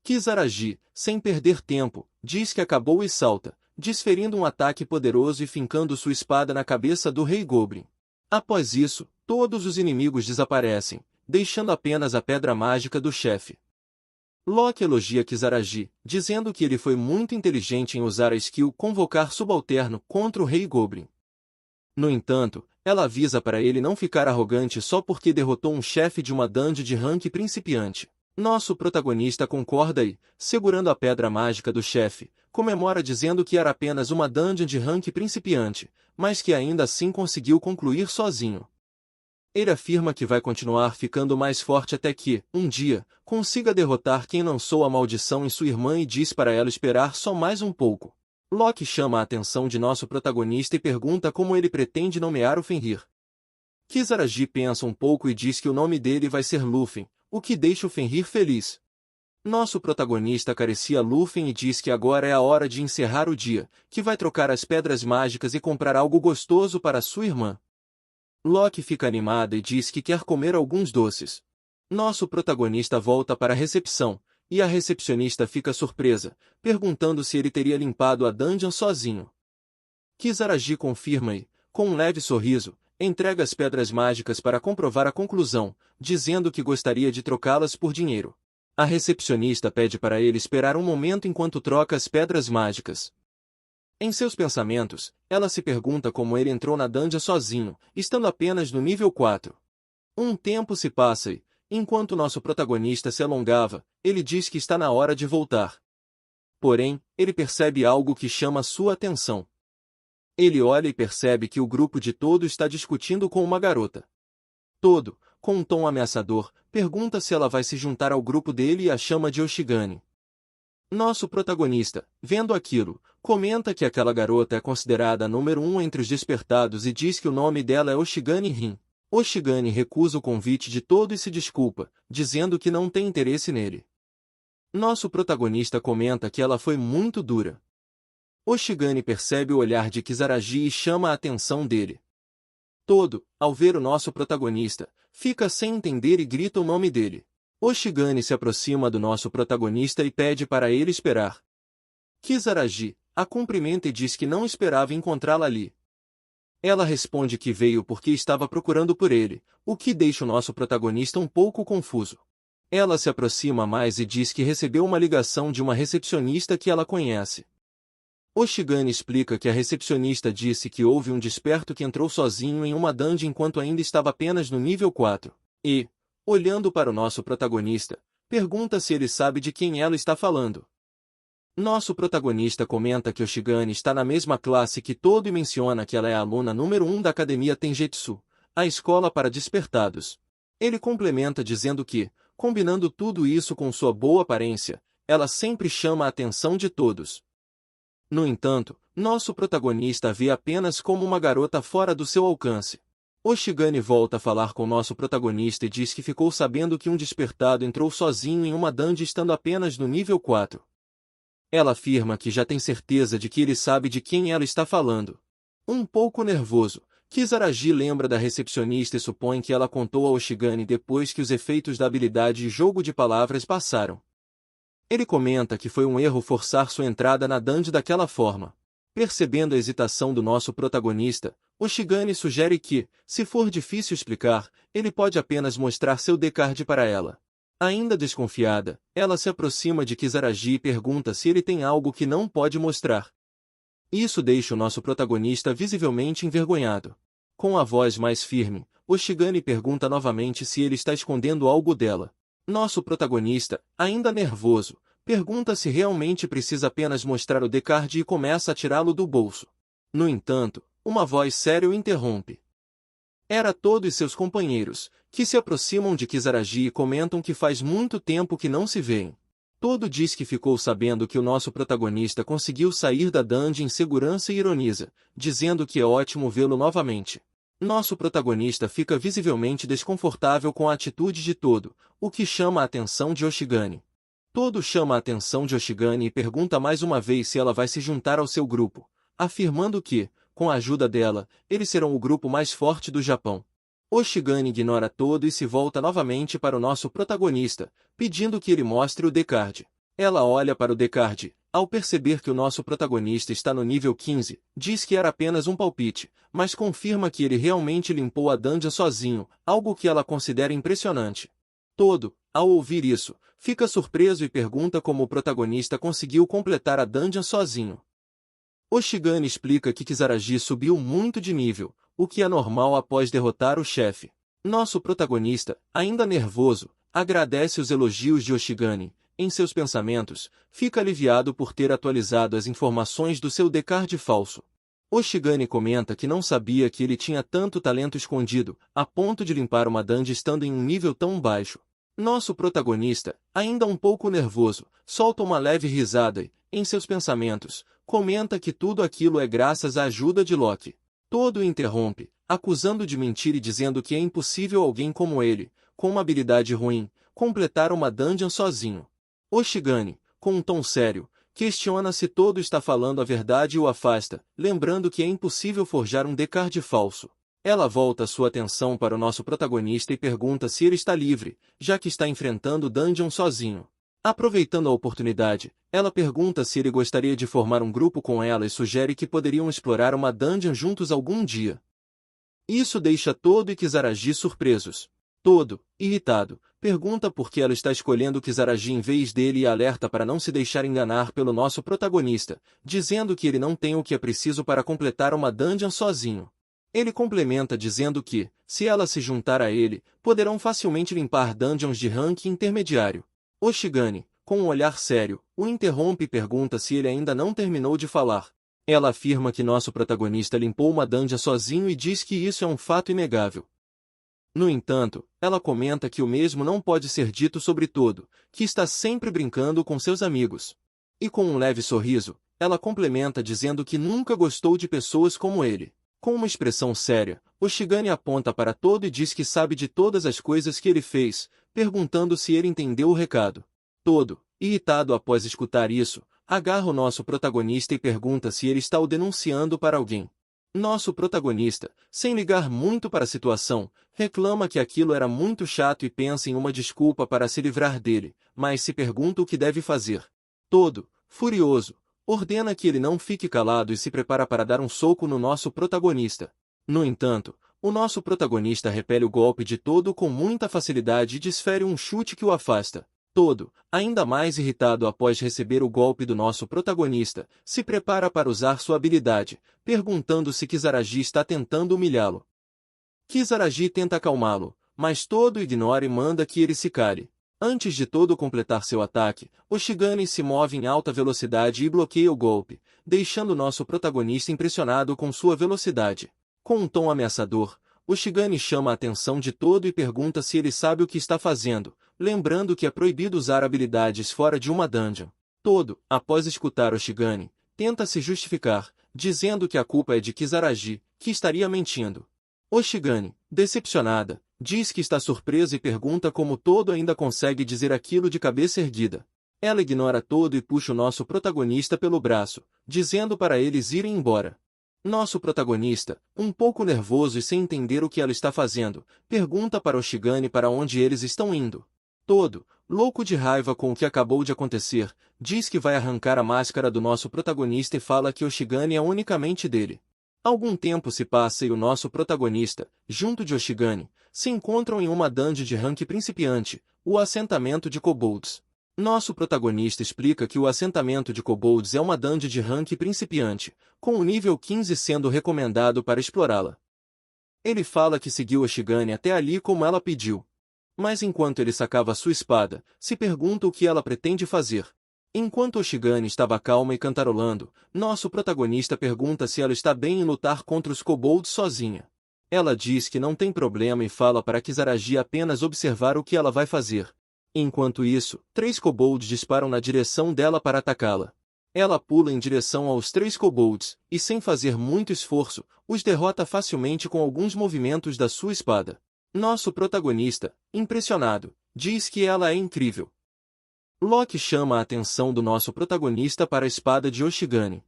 Kisaragi, sem perder tempo, diz que acabou e salta, desferindo um ataque poderoso e fincando sua espada na cabeça do Rei Goblin. Após isso, todos os inimigos desaparecem, deixando apenas a pedra mágica do chefe. Loki elogia Kisaragi, dizendo que ele foi muito inteligente em usar a skill Convocar Subalterno contra o Rei Goblin. No entanto, ela avisa para ele não ficar arrogante só porque derrotou um chefe de uma dungeon de rank principiante. Nosso protagonista concorda e, segurando a pedra mágica do chefe, comemora dizendo que era apenas uma dungeon de rank principiante, mas que ainda assim conseguiu concluir sozinho. Ele afirma que vai continuar ficando mais forte até que, um dia, consiga derrotar quem lançou a maldição em sua irmã e diz para ela esperar só mais um pouco. Loki chama a atenção de nosso protagonista e pergunta como ele pretende nomear o Fenrir. Kisaragi pensa um pouco e diz que o nome dele vai ser Lúthien, o que deixa o Fenrir feliz. Nosso protagonista acaricia Lúthien e diz que agora é a hora de encerrar o dia, que vai trocar as pedras mágicas e comprar algo gostoso para sua irmã. Loki fica animada e diz que quer comer alguns doces. Nosso protagonista volta para a recepção, e a recepcionista fica surpresa, perguntando se ele teria limpado a dungeon sozinho. Kisaragi confirma e, com um leve sorriso, entrega as pedras mágicas para comprovar a conclusão, dizendo que gostaria de trocá-las por dinheiro. A recepcionista pede para ele esperar um momento enquanto troca as pedras mágicas. Em seus pensamentos, ela se pergunta como ele entrou na dungeon sozinho, estando apenas no nível 4. Um tempo se passa e, enquanto nosso protagonista se alongava, ele diz que está na hora de voltar. Porém, ele percebe algo que chama sua atenção. Ele olha e percebe que o grupo de Todo está discutindo com uma garota. Todo, com um tom ameaçador, pergunta se ela vai se juntar ao grupo dele e a chama de Oshigani. Nosso protagonista, vendo aquilo, comenta que aquela garota é considerada a número 1 entre os despertados e diz que o nome dela é Oshigani Rin. Oshigani recusa o convite de Todo e se desculpa, dizendo que não tem interesse nele. Nosso protagonista comenta que ela foi muito dura. Oshigani percebe o olhar de Kisaragi e chama a atenção dele. Todo, ao ver o nosso protagonista, fica sem entender e grita o nome dele. Oshigani se aproxima do nosso protagonista e pede para ele esperar. Kisaragi a cumprimenta e diz que não esperava encontrá-la ali. Ela responde que veio porque estava procurando por ele, o que deixa o nosso protagonista um pouco confuso. Ela se aproxima mais e diz que recebeu uma ligação de uma recepcionista que ela conhece. Oshigani explica que a recepcionista disse que houve um desperto que entrou sozinho em uma dungeon enquanto ainda estava apenas no nível 4, e, olhando para o nosso protagonista, pergunta se ele sabe de quem ela está falando. Nosso protagonista comenta que Oshigani está na mesma classe que Todo e menciona que ela é a aluna número 1 da Academia Tengetsu, a escola para despertados. Ele complementa dizendo que, combinando tudo isso com sua boa aparência, ela sempre chama a atenção de todos. No entanto, nosso protagonista a vê apenas como uma garota fora do seu alcance. Oshigani volta a falar com nosso protagonista e diz que ficou sabendo que um despertado entrou sozinho em uma dungeon estando apenas no nível 4. Ela afirma que já tem certeza de que ele sabe de quem ela está falando. Um pouco nervoso, Kisaragi lembra da recepcionista e supõe que ela contou a Oshigani depois que os efeitos da habilidade e jogo de palavras passaram. Ele comenta que foi um erro forçar sua entrada na dungeon daquela forma. Percebendo a hesitação do nosso protagonista, Oshigani sugere que, se for difícil explicar, ele pode apenas mostrar seu D-card para ela. Ainda desconfiada, ela se aproxima de Kisaragi e pergunta se ele tem algo que não pode mostrar. Isso deixa o nosso protagonista visivelmente envergonhado. Com a voz mais firme, Oshigani pergunta novamente se ele está escondendo algo dela. Nosso protagonista, ainda nervoso, pergunta se realmente precisa apenas mostrar o Decard e começa a tirá-lo do bolso. No entanto, uma voz séria o interrompe. Era Todo e seus companheiros, que se aproximam de Kisaragi e comentam que faz muito tempo que não se veem. Todo diz que ficou sabendo que o nosso protagonista conseguiu sair da dungeon em segurança e ironiza, dizendo que é ótimo vê-lo novamente. Nosso protagonista fica visivelmente desconfortável com a atitude de Todo, o que chama a atenção de Oshigani. Todo chama a atenção de Oshigani e pergunta mais uma vez se ela vai se juntar ao seu grupo, afirmando que, com a ajuda dela, eles serão o grupo mais forte do Japão. Oshigani ignora Todo e se volta novamente para o nosso protagonista, pedindo que ele mostre o Decard. Ela olha para o Decard, ao perceber que o nosso protagonista está no nível 15, diz que era apenas um palpite, mas confirma que ele realmente limpou a dungeon sozinho, algo que ela considera impressionante. Todo, ao ouvir isso, fica surpreso e pergunta como o protagonista conseguiu completar a dungeon sozinho. Oshigani explica que Kisaragi subiu muito de nível, o que é normal após derrotar o chefe. Nosso protagonista, ainda nervoso, agradece os elogios de Oshigani. Em seus pensamentos, fica aliviado por ter atualizado as informações do seu Decard falso. Oshigani comenta que não sabia que ele tinha tanto talento escondido, a ponto de limpar uma dungeon estando em um nível tão baixo. Nosso protagonista, ainda um pouco nervoso, solta uma leve risada e, em seus pensamentos, comenta que tudo aquilo é graças à ajuda de Loki. Todo o interrompe, acusando de mentir e dizendo que é impossível alguém como ele, com uma habilidade ruim, completar uma dungeon sozinho. Oshigani, com um tom sério, questiona se Todo está falando a verdade e o afasta, lembrando que é impossível forjar um Decard falso. Ela volta sua atenção para o nosso protagonista e pergunta se ele está livre, já que está enfrentando o dungeon sozinho. Aproveitando a oportunidade, ela pergunta se ele gostaria de formar um grupo com ela e sugere que poderiam explorar uma dungeon juntos algum dia. Isso deixa Todo e Kisaragi surpresos. Todo, irritado, pergunta por que ela está escolhendo Kisaragi em vez dele e alerta para não se deixar enganar pelo nosso protagonista, dizendo que ele não tem o que é preciso para completar uma dungeon sozinho. Ele complementa dizendo que, se ela se juntar a ele, poderão facilmente limpar dungeons de rank intermediário. Oshigani, com um olhar sério, o interrompe e pergunta se ele ainda não terminou de falar. Ela afirma que nosso protagonista limpou uma dungeon sozinho e diz que isso é um fato inegável. No entanto, ela comenta que o mesmo não pode ser dito sobre Todo, que está sempre brincando com seus amigos. E com um leve sorriso, ela complementa dizendo que nunca gostou de pessoas como ele. Com uma expressão séria, Oshigani aponta para Todo e diz que sabe de todas as coisas que ele fez, perguntando se ele entendeu o recado. Todo, irritado após escutar isso, agarra o nosso protagonista e pergunta se ele está o denunciando para alguém. Nosso protagonista, sem ligar muito para a situação, reclama que aquilo era muito chato e pensa em uma desculpa para se livrar dele, mas se pergunta o que deve fazer. Todo, furioso, ordena que ele não fique calado e se prepara para dar um soco no nosso protagonista. No entanto, o nosso protagonista repele o golpe de Todo com muita facilidade e desfere um chute que o afasta. Todo, ainda mais irritado após receber o golpe do nosso protagonista, se prepara para usar sua habilidade, perguntando se Kisaragi está tentando humilhá-lo. Kisaragi tenta acalmá-lo, mas Todo ignora e manda que ele se cale. Antes de Todo completar seu ataque, Oshigani se move em alta velocidade e bloqueia o golpe, deixando nosso protagonista impressionado com sua velocidade. Com um tom ameaçador, Oshigani chama a atenção de Todo e pergunta se ele sabe o que está fazendo, lembrando que é proibido usar habilidades fora de uma dungeon. Todo, após escutar Oshigani, tenta se justificar, dizendo que a culpa é de Kisaragi, que estaria mentindo. Oshigani, decepcionada, diz que está surpresa e pergunta como Todo ainda consegue dizer aquilo de cabeça erguida. Ela ignora Todo e puxa o nosso protagonista pelo braço, dizendo para eles irem embora. Nosso protagonista, um pouco nervoso e sem entender o que ela está fazendo, pergunta para Oshigani para onde eles estão indo. Todo, louco de raiva com o que acabou de acontecer, diz que vai arrancar a máscara do nosso protagonista e fala que Oshigani é unicamente dele. Algum tempo se passa e o nosso protagonista, junto de Oshigani, se encontram em uma dungeon de rank principiante, o assentamento de kobolds. Nosso protagonista explica que o assentamento de kobolds é uma dungeon de rank principiante, com o nível 15 sendo recomendado para explorá-la. Ele fala que seguiu Oshigane até ali como ela pediu. Mas enquanto ele sacava sua espada, se pergunta o que ela pretende fazer. Enquanto Oshigane estava calma e cantarolando, nosso protagonista pergunta se ela está bem em lutar contra os kobolds sozinha. Ela diz que não tem problema e fala para Kisaragi apenas observar o que ela vai fazer. Enquanto isso, 3 kobolds disparam na direção dela para atacá-la. Ela pula em direção aos 3 kobolds, e sem fazer muito esforço, os derrota facilmente com alguns movimentos da sua espada. Nosso protagonista, impressionado, diz que ela é incrível. Loki chama a atenção do nosso protagonista para a espada de Oshigane.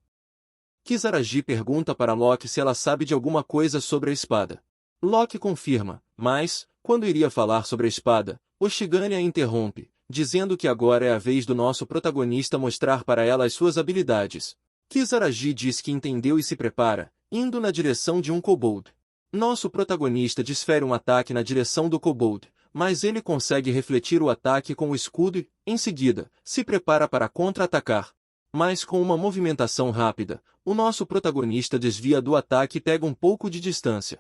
Kisaragi pergunta para Loki se ela sabe de alguma coisa sobre a espada. Loki confirma, mas, quando iria falar sobre a espada, Oshigane a interrompe, dizendo que agora é a vez do nosso protagonista mostrar para ela as suas habilidades. Kisaragi diz que entendeu e se prepara, indo na direção de um kobold. Nosso protagonista desfere um ataque na direção do kobold, mas ele consegue refletir o ataque com o escudo e, em seguida, se prepara para contra-atacar. Mas com uma movimentação rápida, o nosso protagonista desvia do ataque e pega um pouco de distância.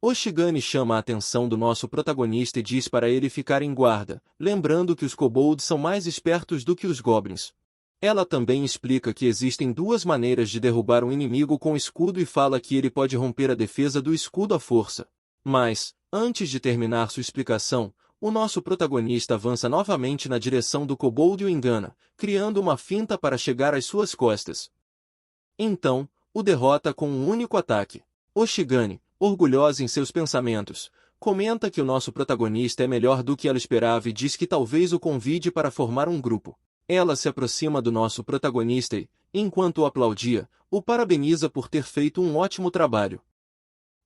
Oshigane chama a atenção do nosso protagonista e diz para ele ficar em guarda, lembrando que os kobolds são mais espertos do que os goblins. Ela também explica que existem 2 maneiras de derrubar um inimigo com escudo e fala que ele pode romper a defesa do escudo à força. Mas, antes de terminar sua explicação, o nosso protagonista avança novamente na direção do kobold e o engana, criando uma finta para chegar às suas costas. Então, o derrota com um único ataque. Oshigane, orgulhosa em seus pensamentos, comenta que o nosso protagonista é melhor do que ela esperava e diz que talvez o convide para formar um grupo. Ela se aproxima do nosso protagonista e, enquanto o aplaudia, o parabeniza por ter feito um ótimo trabalho.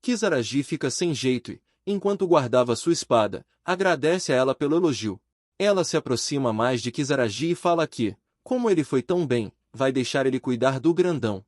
Kisaragi fica sem jeito e, enquanto guardava sua espada, agradece a ela pelo elogio. Ela se aproxima mais de Kisaragi e fala que, como ele foi tão bem, vai deixar ele cuidar do grandão.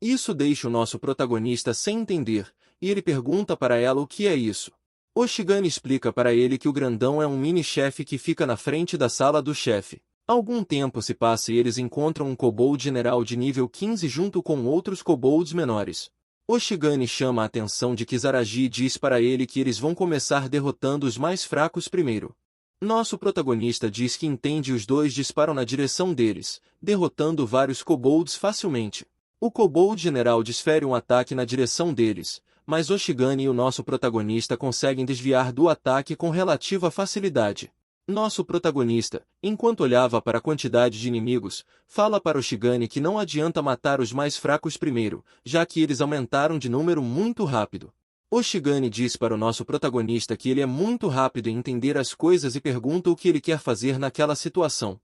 Isso deixa o nosso protagonista sem entender, e ele pergunta para ela o que é isso. Oshigane explica para ele que o grandão é um mini-chefe que fica na frente da sala do chefe. Algum tempo se passa e eles encontram um kobold general de nível 15 junto com outros kobolds menores. Oshigane chama a atenção de Kisaragi e diz para ele que eles vão começar derrotando os mais fracos primeiro. Nosso protagonista diz que entende e os 2 disparam na direção deles, derrotando vários kobolds facilmente. O kobold general desfere um ataque na direção deles, mas Oshigane e o nosso protagonista conseguem desviar do ataque com relativa facilidade. Nosso protagonista, enquanto olhava para a quantidade de inimigos, fala para Oshigane que não adianta matar os mais fracos primeiro, já que eles aumentaram de número muito rápido. Oshigane diz para o nosso protagonista que ele é muito rápido em entender as coisas e pergunta o que ele quer fazer naquela situação.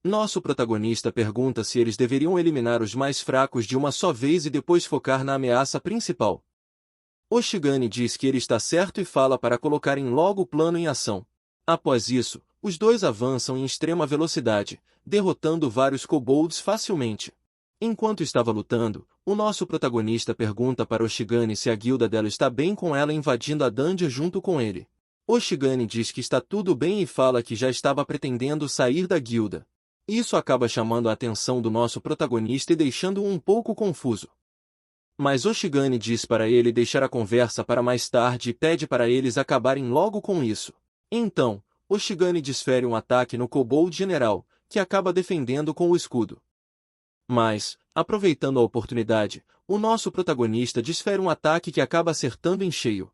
Nosso protagonista pergunta se eles deveriam eliminar os mais fracos de uma só vez e depois focar na ameaça principal. Oshigane diz que ele está certo e fala para colocarem logo o plano em ação. Após isso, os 2 avançam em extrema velocidade, derrotando vários kobolds facilmente. Enquanto estava lutando, o nosso protagonista pergunta para Oshigane se a guilda dela está bem com ela invadindo a dungeon junto com ele. Oshigane diz que está tudo bem e fala que já estava pretendendo sair da guilda. Isso acaba chamando a atenção do nosso protagonista e deixando-o um pouco confuso. Mas Oshigane diz para ele deixar a conversa para mais tarde e pede para eles acabarem logo com isso. Então, Oshigane desfere um ataque no kobold general, que acaba defendendo com o escudo. Mas, aproveitando a oportunidade, o nosso protagonista desfere um ataque que acaba acertando em cheio.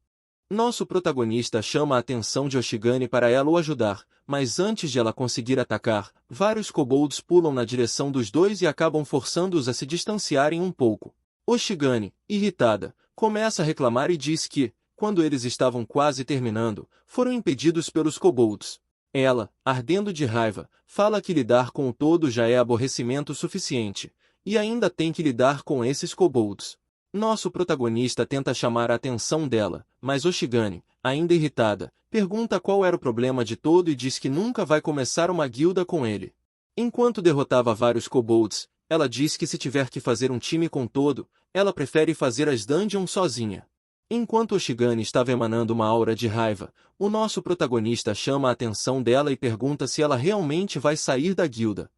Nosso protagonista chama a atenção de Oshigane para ela o ajudar, mas antes de ela conseguir atacar, vários kobolds pulam na direção dos 2 e acabam forçando-os a se distanciarem um pouco. Oshigane, irritada, começa a reclamar e diz que, quando eles estavam quase terminando, foram impedidos pelos kobolds. Ela, ardendo de raiva, fala que lidar com o todo já é aborrecimento suficiente, e ainda tem que lidar com esses kobolds. Nosso protagonista tenta chamar a atenção dela, mas Oshigane, ainda irritada, pergunta qual era o problema de todo e diz que nunca vai começar uma guilda com ele. Enquanto derrotava vários kobolds, ela diz que se tiver que fazer um time com todo, ela prefere fazer as dungeons sozinha. Enquanto Oshigane estava emanando uma aura de raiva, o nosso protagonista chama a atenção dela e pergunta se ela realmente vai sair da guilda.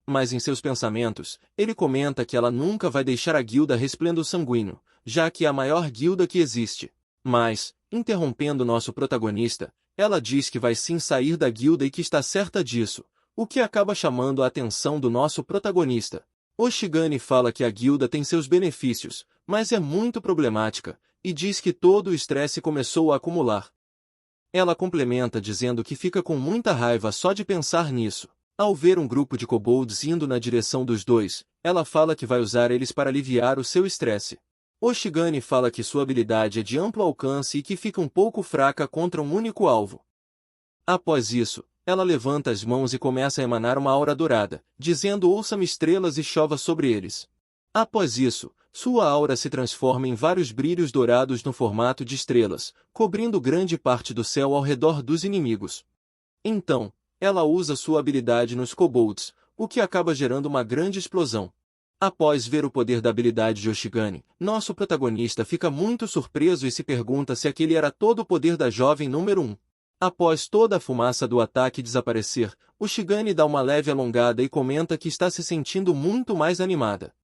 Mas em seus pensamentos, ele comenta que ela nunca vai deixar a guilda Resplendor Sanguíneo, já que é a maior guilda que existe. Mas, interrompendo nosso protagonista, ela diz que vai sim sair da guilda e que está certa disso, o que acaba chamando a atenção do nosso protagonista. Oshigane fala que a guilda tem seus benefícios, mas é muito problemática, e diz que todo o estresse começou a acumular. Ela complementa dizendo que fica com muita raiva só de pensar nisso. Ao ver um grupo de kobolds indo na direção dos dois, ela fala que vai usar eles para aliviar o seu estresse. Oshigane fala que sua habilidade é de amplo alcance e que fica um pouco fraca contra um único alvo. Após isso, ela levanta as mãos e começa a emanar uma aura dourada, dizendo ouça-me estrelas e chova sobre eles. Após isso, sua aura se transforma em vários brilhos dourados no formato de estrelas, cobrindo grande parte do céu ao redor dos inimigos. Então, ela usa sua habilidade nos kobolds, o que acaba gerando uma grande explosão. Após ver o poder da habilidade de Oshigane, nosso protagonista fica muito surpreso e se pergunta se aquele era todo o poder da jovem número 1. Após toda a fumaça do ataque desaparecer, Oshigane dá uma leve alongada e comenta que está se sentindo muito mais animada.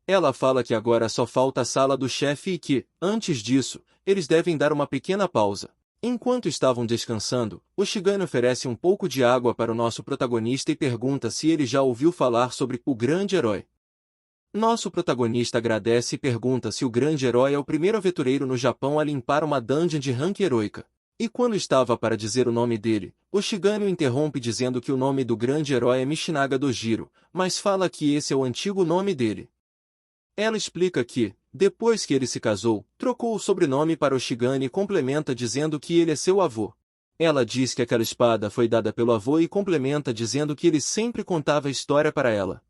Ela fala que agora só falta a sala do chefe e que, antes disso, eles devem dar uma pequena pausa. Enquanto estavam descansando, Oshigane oferece um pouco de água para o nosso protagonista e pergunta se ele já ouviu falar sobre o grande herói. Nosso protagonista agradece e pergunta se o grande herói é o primeiro aventureiro no Japão a limpar uma dungeon de rank heroica. E quando estava para dizer o nome dele, Oshigane o interrompe dizendo que o nome do grande herói é Michinaga Dojiro, mas fala que esse é o antigo nome dele. Ela explica que, depois que ele se casou, trocou o sobrenome para Oshigane e complementa dizendo que ele é seu avô. Ela diz que aquela espada foi dada pelo avô e complementa dizendo que ele sempre contava a história para ela.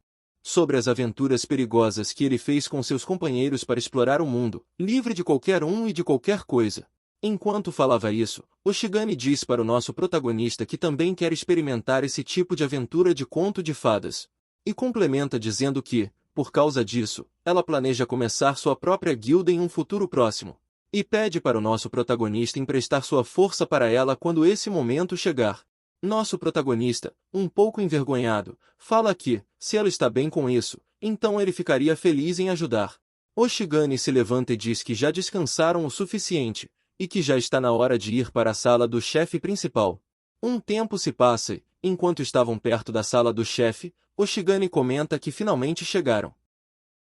Sobre as aventuras perigosas que ele fez com seus companheiros para explorar o mundo, livre de qualquer um e de qualquer coisa. Enquanto falava isso, Oshigane diz para o nosso protagonista que também quer experimentar esse tipo de aventura de conto de fadas. E complementa dizendo que, por causa disso, ela planeja começar sua própria guilda em um futuro próximo. E pede para o nosso protagonista emprestar sua força para ela quando esse momento chegar. Nosso protagonista, um pouco envergonhado, fala que, se ela está bem com isso, então ele ficaria feliz em ajudar. Oshigane se levanta e diz que já descansaram o suficiente, e que já está na hora de ir para a sala do chefe principal. Um tempo se passa e, enquanto estavam perto da sala do chefe, Oshigane comenta que finalmente chegaram.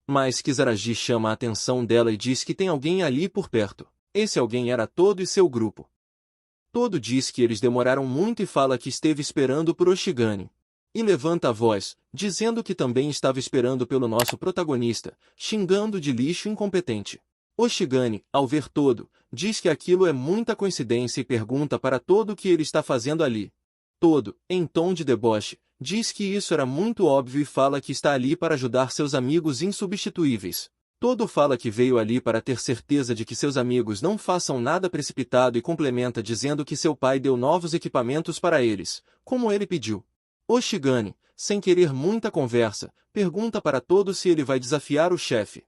Mas Kizaragi chama a atenção dela e diz que tem alguém ali por perto. Esse alguém era Todo e seu grupo. Todo diz que eles demoraram muito e fala que esteve esperando por Oshigane. E levanta a voz, dizendo que também estava esperando pelo nosso protagonista, xingando de lixo incompetente. Oshigane, ao ver Todo, diz que aquilo é muita coincidência e pergunta para Todo o que ele está fazendo ali. Todo, em tom de deboche, diz que isso era muito óbvio e fala que está ali para ajudar seus amigos insubstituíveis. Todo fala que veio ali para ter certeza de que seus amigos não façam nada precipitado e complementa dizendo que seu pai deu novos equipamentos para eles, como ele pediu. Oshigane, sem querer muita conversa, pergunta para Todo se ele vai desafiar o chefe.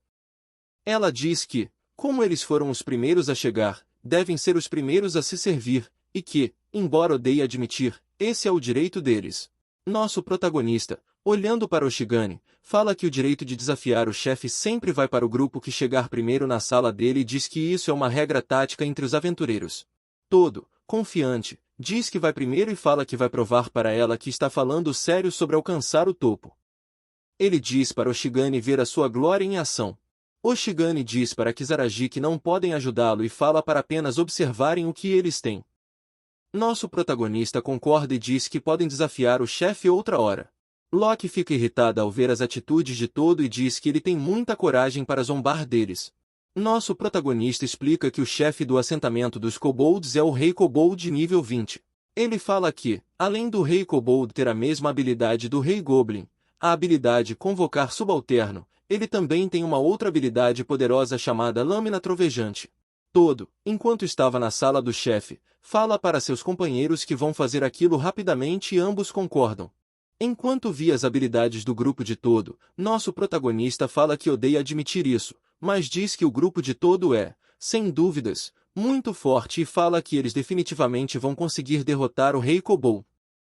Ela diz que, como eles foram os primeiros a chegar, devem ser os primeiros a se servir, e que, embora odeie admitir, esse é o direito deles. Nosso protagonista, olhando para Oshigane, fala que o direito de desafiar o chefe sempre vai para o grupo que chegar primeiro na sala dele e diz que isso é uma regra tática entre os aventureiros. Todo, confiante, diz que vai primeiro e fala que vai provar para ela que está falando sério sobre alcançar o topo. Ele diz para Oshigane ver a sua glória em ação. Oshigane diz para Kizaragi que não podem ajudá-lo e fala para apenas observarem o que eles têm. Nosso protagonista concorda e diz que podem desafiar o chefe outra hora. Loki fica irritada ao ver as atitudes de Todo e diz que ele tem muita coragem para zombar deles. Nosso protagonista explica que o chefe do assentamento dos kobolds é o Rei Kobold nível 20. Ele fala que, além do Rei Kobold ter a mesma habilidade do Rei Goblin, a habilidade Convocar Subalterno, ele também tem uma outra habilidade poderosa chamada Lâmina Trovejante. Todo, enquanto estava na sala do chefe, fala para seus companheiros que vão fazer aquilo rapidamente e ambos concordam. Enquanto vê as habilidades do grupo de Todo, nosso protagonista fala que odeia admitir isso, mas diz que o grupo de Todo é, sem dúvidas, muito forte e fala que eles definitivamente vão conseguir derrotar o Rei Kobold.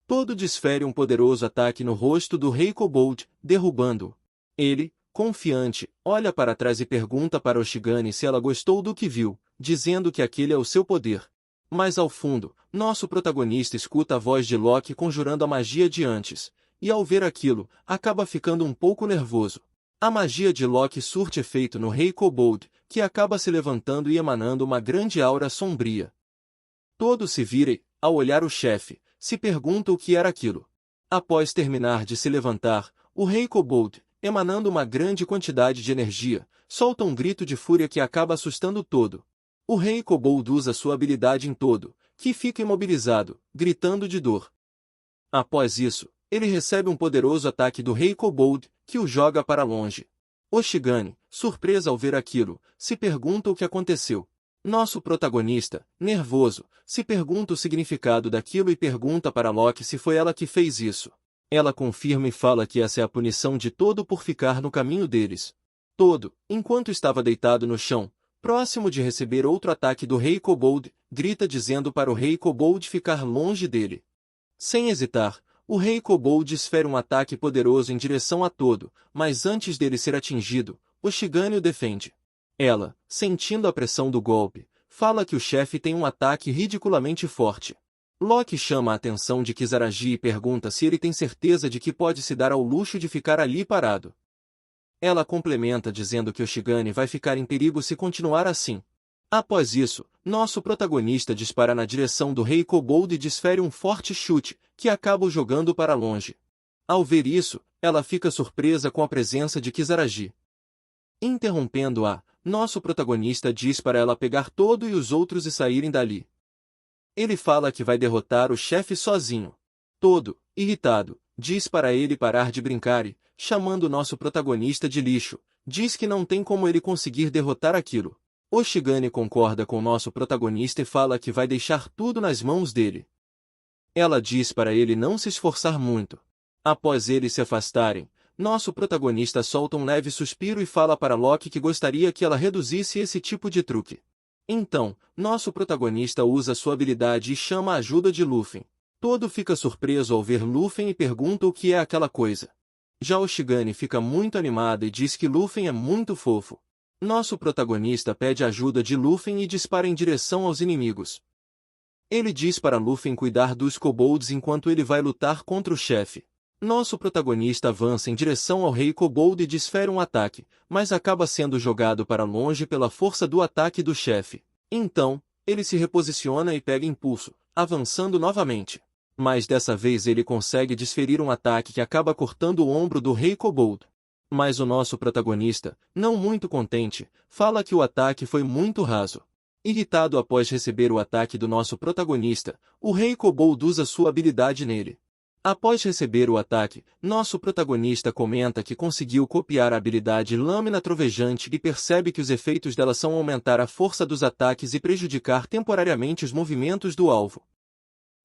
Todo desfere um poderoso ataque no rosto do Rei Kobold, derrubando-o. Ele, confiante, olha para trás e pergunta para Oshigane se ela gostou do que viu, dizendo que aquele é o seu poder. Mas ao fundo, nosso protagonista escuta a voz de Loki conjurando a magia de antes, e ao ver aquilo, acaba ficando um pouco nervoso. A magia de Loki surte efeito no Rei Kobold, que acaba se levantando e emanando uma grande aura sombria. Todo se vira e, ao olhar o chefe, se pergunta o que era aquilo. Após terminar de se levantar, o Rei Kobold, emanando uma grande quantidade de energia, solta um grito de fúria que acaba assustando todo. O Rei Kobold usa sua habilidade em todo, que fica imobilizado, gritando de dor. Após isso, ele recebe um poderoso ataque do Rei Kobold, que o joga para longe. Oshigane, surpresa ao ver aquilo, se pergunta o que aconteceu. Nosso protagonista, nervoso, se pergunta o significado daquilo e pergunta para Loki se foi ela que fez isso. Ela confirma e fala que essa é a punição de Todo por ficar no caminho deles. Todo, enquanto estava deitado no chão, próximo de receber outro ataque do Rei Kobold, grita dizendo para o Rei Kobold ficar longe dele. Sem hesitar, o Rei Kobold desfere um ataque poderoso em direção a Todo, mas antes dele ser atingido, Oshigane o defende. Ela, sentindo a pressão do golpe, fala que o chefe tem um ataque ridiculamente forte. Loki chama a atenção de Kisaragi e pergunta se ele tem certeza de que pode se dar ao luxo de ficar ali parado. Ela complementa dizendo que Oshigane vai ficar em perigo se continuar assim. Após isso, nosso protagonista dispara na direção do Rei Kobold e desfere um forte chute, que acaba o jogando para longe. Ao ver isso, ela fica surpresa com a presença de Kisaragi. Interrompendo-a, nosso protagonista diz para ela pegar Todo e os outros e saírem dali. Ele fala que vai derrotar o chefe sozinho. Todo, irritado, diz para ele parar de brincar e, chamando nosso protagonista de lixo, diz que não tem como ele conseguir derrotar aquilo. Oshigane concorda com nosso protagonista e fala que vai deixar tudo nas mãos dele. Ela diz para ele não se esforçar muito. Após eles se afastarem, nosso protagonista solta um leve suspiro e fala para Loki que gostaria que ela reduzisse esse tipo de truque. Então, nosso protagonista usa sua habilidade e chama a ajuda de Luffy. Todo fica surpreso ao ver Luffy e pergunta o que é aquela coisa. Já Oshigane fica muito animada e diz que Luffy é muito fofo. Nosso protagonista pede ajuda de Luffy e dispara em direção aos inimigos. Ele diz para Luffy cuidar dos kobolds enquanto ele vai lutar contra o chefe. Nosso protagonista avança em direção ao Rei Kobold e desfere um ataque, mas acaba sendo jogado para longe pela força do ataque do chefe. Então, ele se reposiciona e pega impulso, avançando novamente. Mas dessa vez ele consegue desferir um ataque que acaba cortando o ombro do Rei Kobold. Mas o nosso protagonista, não muito contente, fala que o ataque foi muito raso. Irritado após receber o ataque do nosso protagonista, o Rei Kobold usa sua habilidade nele. Após receber o ataque, nosso protagonista comenta que conseguiu copiar a habilidade Lâmina Trovejante e percebe que os efeitos dela são aumentar a força dos ataques e prejudicar temporariamente os movimentos do alvo.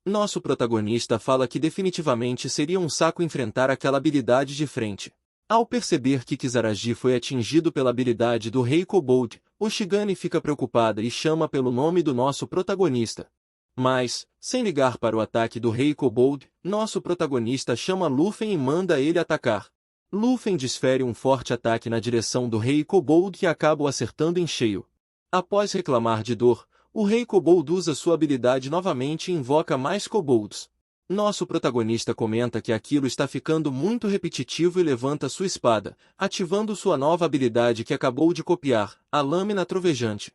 Nosso protagonista fala que definitivamente seria um saco enfrentar aquela habilidade de frente. Ao perceber que Kisaragi foi atingido pela habilidade do Rei Kobold, Oshigane fica preocupada e chama pelo nome do nosso protagonista. Mas, sem ligar para o ataque do Rei Kobold, nosso protagonista chama Luffy e manda ele atacar. Luffy desfere um forte ataque na direção do Rei Kobold e acaba o acertando em cheio. Após reclamar de dor, o Rei Kobold usa sua habilidade novamente e invoca mais kobolds. Nosso protagonista comenta que aquilo está ficando muito repetitivo e levanta sua espada, ativando sua nova habilidade que acabou de copiar, a Lâmina Trovejante.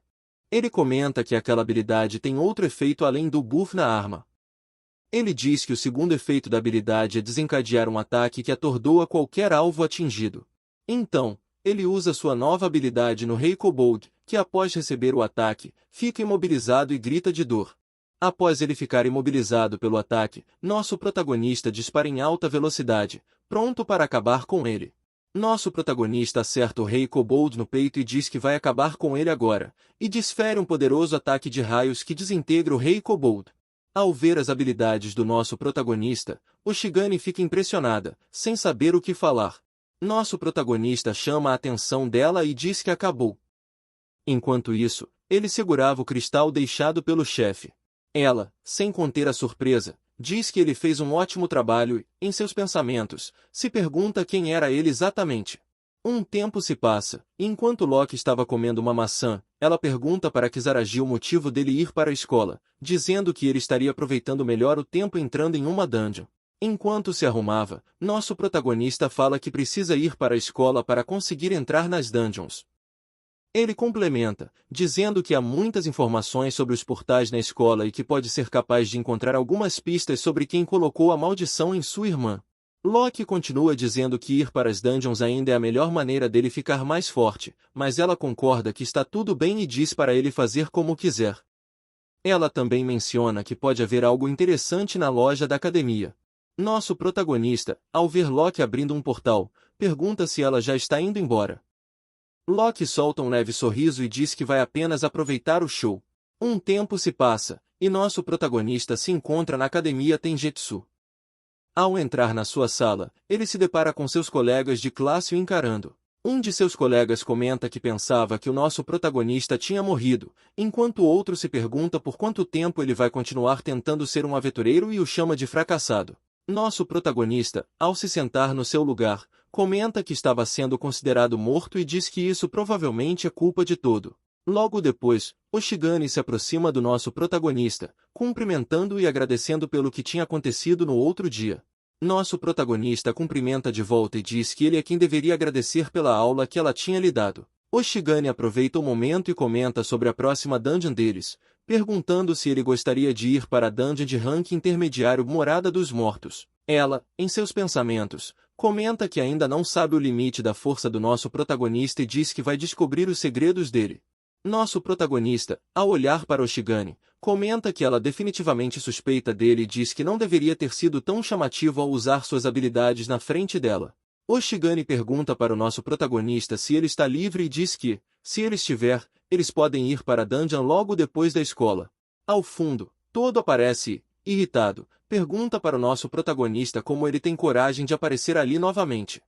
Ele comenta que aquela habilidade tem outro efeito além do buff na arma. Ele diz que o segundo efeito da habilidade é desencadear um ataque que atordoa qualquer alvo atingido. Então, ele usa sua nova habilidade no Rei Kobold, que após receber o ataque, fica imobilizado e grita de dor. Após ele ficar imobilizado pelo ataque, nosso protagonista dispara em alta velocidade, pronto para acabar com ele. Nosso protagonista acerta o Rei Kobold no peito e diz que vai acabar com ele agora, e desfere um poderoso ataque de raios que desintegra o Rei Kobold. Ao ver as habilidades do nosso protagonista, Oshigane fica impressionada, sem saber o que falar. Nosso protagonista chama a atenção dela e diz que acabou. Enquanto isso, ele segurava o cristal deixado pelo chefe. Ela, sem conter a surpresa, diz que ele fez um ótimo trabalho e, em seus pensamentos, se pergunta quem era ele exatamente. Um tempo se passa, e enquanto Loki estava comendo uma maçã, ela pergunta para Kisaragi o motivo dele ir para a escola, dizendo que ele estaria aproveitando melhor o tempo entrando em uma dungeon. Enquanto se arrumava, nosso protagonista fala que precisa ir para a escola para conseguir entrar nas dungeons. Ele complementa, dizendo que há muitas informações sobre os portais na escola e que pode ser capaz de encontrar algumas pistas sobre quem colocou a maldição em sua irmã. Loki continua dizendo que ir para as dungeons ainda é a melhor maneira dele ficar mais forte, mas ela concorda que está tudo bem e diz para ele fazer como quiser. Ela também menciona que pode haver algo interessante na loja da academia. Nosso protagonista, ao ver Loki abrindo um portal, pergunta se ela já está indo embora. Loki solta um leve sorriso e diz que vai apenas aproveitar o show. Um tempo se passa, e nosso protagonista se encontra na academia Tengetsu. Ao entrar na sua sala, ele se depara com seus colegas de classe o encarando. Um de seus colegas comenta que pensava que o nosso protagonista tinha morrido, enquanto o outro se pergunta por quanto tempo ele vai continuar tentando ser um aventureiro e o chama de fracassado. Nosso protagonista, ao se sentar no seu lugar, comenta que estava sendo considerado morto e diz que isso provavelmente é culpa de todo. Logo depois, Oshigani se aproxima do nosso protagonista, cumprimentando e agradecendo pelo que tinha acontecido no outro dia. Nosso protagonista cumprimenta de volta e diz que ele é quem deveria agradecer pela aula que ela tinha lhe dado. Oshigani aproveita o momento e comenta sobre a próxima dungeon deles, perguntando se ele gostaria de ir para a dungeon de rank intermediário Morada dos Mortos. Ela, em seus pensamentos, comenta que ainda não sabe o limite da força do nosso protagonista e diz que vai descobrir os segredos dele. Nosso protagonista, ao olhar para Oshigani, comenta que ela definitivamente suspeita dele e diz que não deveria ter sido tão chamativo ao usar suas habilidades na frente dela. Oshigani pergunta para o nosso protagonista se ele está livre e diz que, se ele estiver, eles podem ir para a dungeon logo depois da escola. Ao fundo, todo aparece e, irritado, pergunta para o nosso protagonista como ele tem coragem de aparecer ali novamente.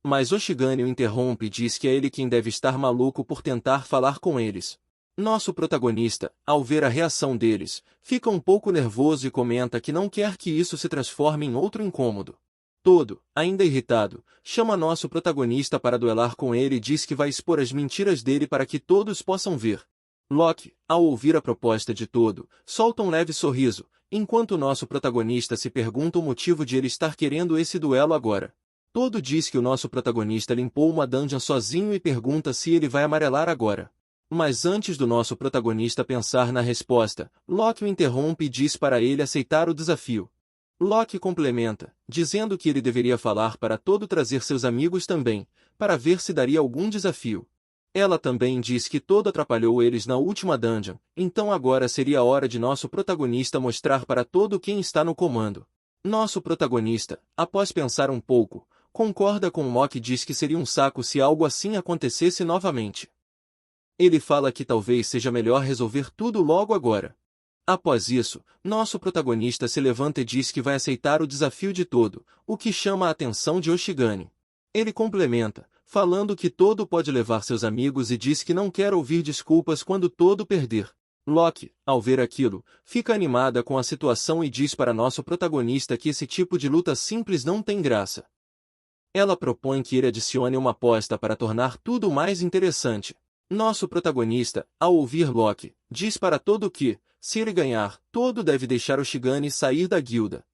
Mas Oshigani o interrompe e diz que é ele quem deve estar maluco por tentar falar com eles. Nosso protagonista, ao ver a reação deles, fica um pouco nervoso e comenta que não quer que isso se transforme em outro incômodo. Todo, ainda irritado, chama nosso protagonista para duelar com ele e diz que vai expor as mentiras dele para que todos possam ver. Loki, ao ouvir a proposta de Todo, solta um leve sorriso, enquanto nosso protagonista se pergunta o motivo de ele estar querendo esse duelo agora. Todo diz que o nosso protagonista limpou uma dungeon sozinho e pergunta se ele vai amarelar agora. Mas antes do nosso protagonista pensar na resposta, Loki o interrompe e diz para ele aceitar o desafio. Loki complementa, dizendo que ele deveria falar para Todo trazer seus amigos também, para ver se daria algum desafio. Ela também diz que Todo atrapalhou eles na última dungeon, então agora seria a hora de nosso protagonista mostrar para Todo quem está no comando. Nosso protagonista, após pensar um pouco, concorda com Loki e diz que seria um saco se algo assim acontecesse novamente. Ele fala que talvez seja melhor resolver tudo logo agora. Após isso, nosso protagonista se levanta e diz que vai aceitar o desafio de Todo, o que chama a atenção de Oshigani. Ele complementa, falando que Todo pode levar seus amigos e diz que não quer ouvir desculpas quando Todo perder. Loki, ao ver aquilo, fica animada com a situação e diz para nosso protagonista que esse tipo de luta simples não tem graça. Ela propõe que ele adicione uma aposta para tornar tudo mais interessante. Nosso protagonista, ao ouvir Loki, diz para Todo que, se ele ganhar, Todo deve deixar Oshigani sair da guilda.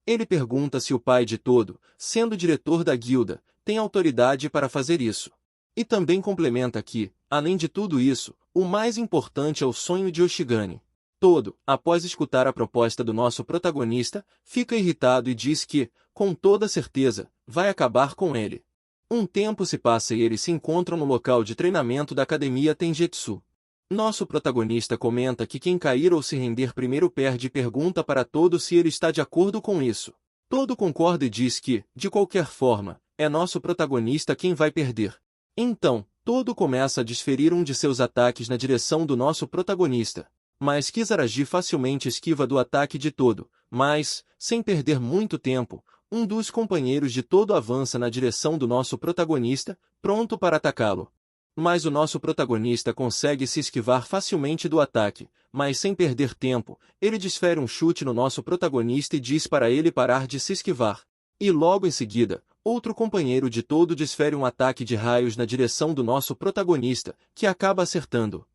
Ele pergunta se o pai de Todo, sendo diretor da guilda, tem autoridade para fazer isso. E também complementa que, além de tudo isso, o mais importante é o sonho de Oshigani. Todo, após escutar a proposta do nosso protagonista, fica irritado e diz que, com toda certeza, vai acabar com ele. Um tempo se passa e eles se encontram no local de treinamento da academia Tengetsu. Nosso protagonista comenta que quem cair ou se render primeiro perde e pergunta para Todo se ele está de acordo com isso. Todo concorda e diz que, de qualquer forma, é nosso protagonista quem vai perder. Então, Todo começa a desferir um de seus ataques na direção do nosso protagonista. Mas Kisaragi facilmente esquiva do ataque de Todo, mas, sem perder muito tempo, um dos companheiros de Todo avança na direção do nosso protagonista, pronto para atacá-lo. Mas o nosso protagonista consegue se esquivar facilmente do ataque, mas sem perder tempo, ele desfere um chute no nosso protagonista e diz para ele parar de se esquivar. E logo em seguida, outro companheiro de todo desfere um ataque de raios na direção do nosso protagonista, que acaba acertando.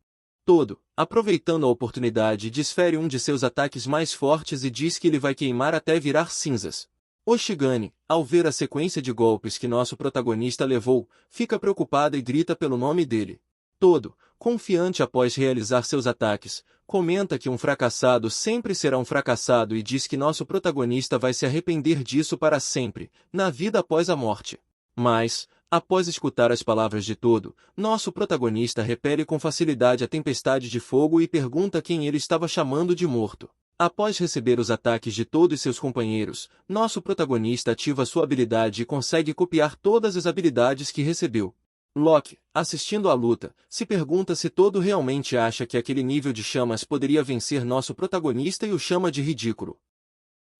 Todo, aproveitando a oportunidade, desfere um de seus ataques mais fortes e diz que ele vai queimar até virar cinzas. O Shigane, ao ver a sequência de golpes que nosso protagonista levou, fica preocupada e grita pelo nome dele. Todo, confiante após realizar seus ataques, comenta que um fracassado sempre será um fracassado e diz que nosso protagonista vai se arrepender disso para sempre, na vida após a morte. Mas, após escutar as palavras de Todo, nosso protagonista repele com facilidade a tempestade de fogo e pergunta quem ele estava chamando de morto. Após receber os ataques de Todo e seus companheiros, nosso protagonista ativa sua habilidade e consegue copiar todas as habilidades que recebeu. Loki, assistindo à luta, se pergunta se Todo realmente acha que aquele nível de chamas poderia vencer nosso protagonista e o chama de ridículo.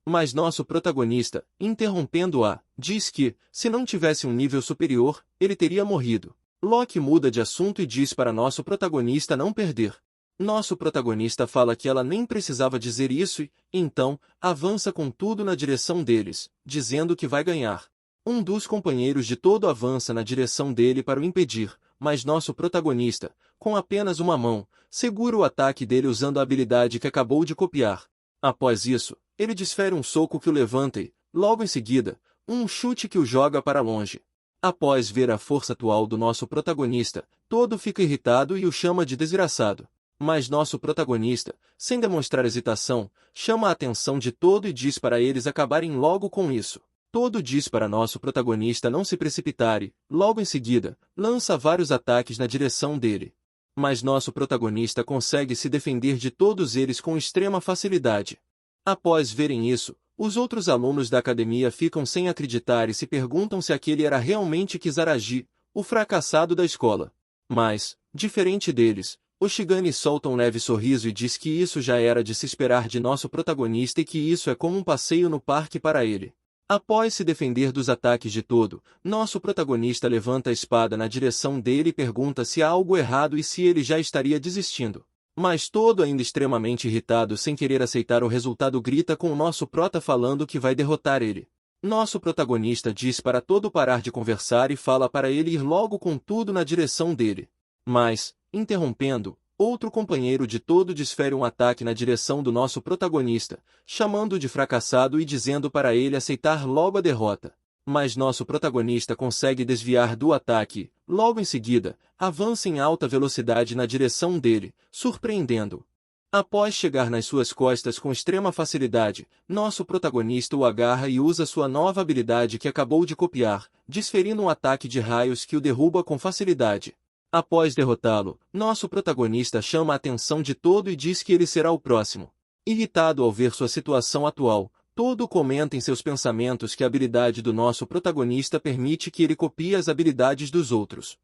Mas nosso protagonista, interrompendo-a, diz que, se não tivesse um nível superior, ele teria morrido. Loki muda de assunto e diz para nosso protagonista não perder. Nosso protagonista fala que ela nem precisava dizer isso e, então, avança com tudo na direção deles, dizendo que vai ganhar. Um dos companheiros de Todo avança na direção dele para o impedir, mas nosso protagonista, com apenas uma mão, segura o ataque dele usando a habilidade que acabou de copiar. Após isso, ele desfere um soco que o levanta e, logo em seguida, um chute que o joga para longe. Após ver a força atual do nosso protagonista, Todo fica irritado e o chama de desgraçado. Mas nosso protagonista, sem demonstrar hesitação, chama a atenção de Todo e diz para eles acabarem logo com isso. Todo diz para nosso protagonista não se precipitar e, logo em seguida, lança vários ataques na direção dele. Mas nosso protagonista consegue se defender de todos eles com extrema facilidade. Após verem isso, os outros alunos da academia ficam sem acreditar e se perguntam se aquele era realmente Kisaragi, o fracassado da escola. Mas, diferente deles, o Shigane solta um leve sorriso e diz que isso já era de se esperar de nosso protagonista e que isso é como um passeio no parque para ele. Após se defender dos ataques de Todo, nosso protagonista levanta a espada na direção dele e pergunta se há algo errado e se ele já estaria desistindo. Mas Todo, ainda extremamente irritado sem querer aceitar o resultado, grita com o nosso prota falando que vai derrotar ele. Nosso protagonista diz para Todo parar de conversar e fala para ele ir logo com tudo na direção dele. Mas, interrompendo, outro companheiro de Todo desfere um ataque na direção do nosso protagonista, chamando-o de fracassado e dizendo para ele aceitar logo a derrota. Mas nosso protagonista consegue desviar do ataque e, logo em seguida, avança em alta velocidade na direção dele, surpreendendo-o. Após chegar nas suas costas com extrema facilidade, nosso protagonista o agarra e usa sua nova habilidade que acabou de copiar, desferindo um ataque de raios que o derruba com facilidade. Após derrotá-lo, nosso protagonista chama a atenção de Todo e diz que ele será o próximo. Irritado ao ver sua situação atual, Todo comenta em seus pensamentos que a habilidade do nosso protagonista permite que ele copie as habilidades dos outros.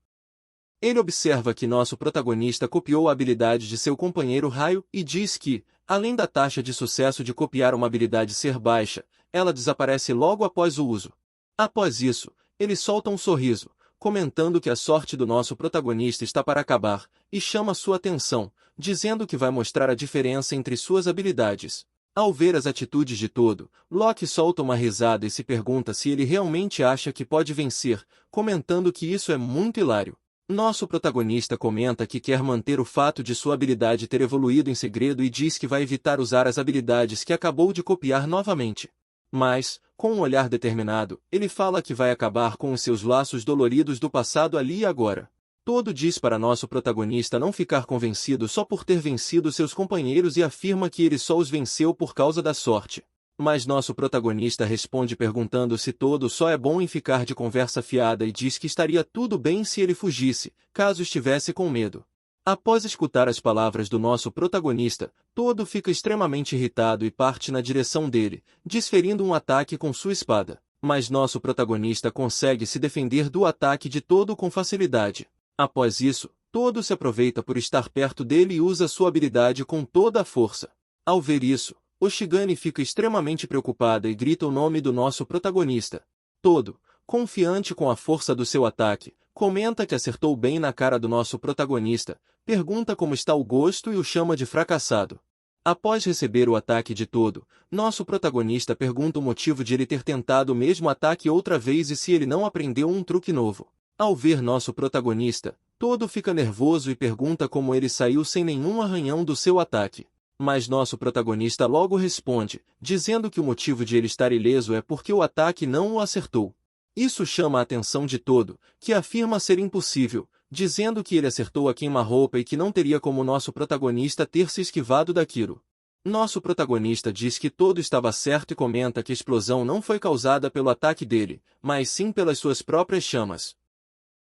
Ele observa que nosso protagonista copiou a habilidade de seu companheiro Raio e diz que, além da taxa de sucesso de copiar uma habilidade ser baixa, ela desaparece logo após o uso. Após isso, ele solta um sorriso, comentando que a sorte do nosso protagonista está para acabar, e chama sua atenção, dizendo que vai mostrar a diferença entre suas habilidades. Ao ver as atitudes de Todo, Loki solta uma risada e se pergunta se ele realmente acha que pode vencer, comentando que isso é muito hilário. Nosso protagonista comenta que quer manter o fato de sua habilidade ter evoluído em segredo e diz que vai evitar usar as habilidades que acabou de copiar novamente. Mas, com um olhar determinado, ele fala que vai acabar com os seus laços doloridos do passado ali e agora. Todo diz para nosso protagonista não ficar convencido só por ter vencido seus companheiros e afirma que ele só os venceu por causa da sorte. Mas nosso protagonista responde perguntando se Todo só é bom em ficar de conversa fiada e diz que estaria tudo bem se ele fugisse, caso estivesse com medo. Após escutar as palavras do nosso protagonista, Todo fica extremamente irritado e parte na direção dele, desferindo um ataque com sua espada. Mas nosso protagonista consegue se defender do ataque de Todo com facilidade. Após isso, Todo se aproveita por estar perto dele e usa sua habilidade com toda a força. Ao ver isso, o Shigane fica extremamente preocupada e grita o nome do nosso protagonista. Todo, confiante com a força do seu ataque, comenta que acertou bem na cara do nosso protagonista, pergunta como está o gosto e o chama de fracassado. Após receber o ataque de Todo, nosso protagonista pergunta o motivo de ele ter tentado o mesmo ataque outra vez e se ele não aprendeu um truque novo. Ao ver nosso protagonista, Todo fica nervoso e pergunta como ele saiu sem nenhum arranhão do seu ataque. Mas nosso protagonista logo responde, dizendo que o motivo de ele estar ileso é porque o ataque não o acertou. Isso chama a atenção de Todo, que afirma ser impossível, dizendo que ele acertou a queima-roupa e que não teria como nosso protagonista ter se esquivado daquilo. Nosso protagonista diz que Todo estava certo e comenta que a explosão não foi causada pelo ataque dele, mas sim pelas suas próprias chamas.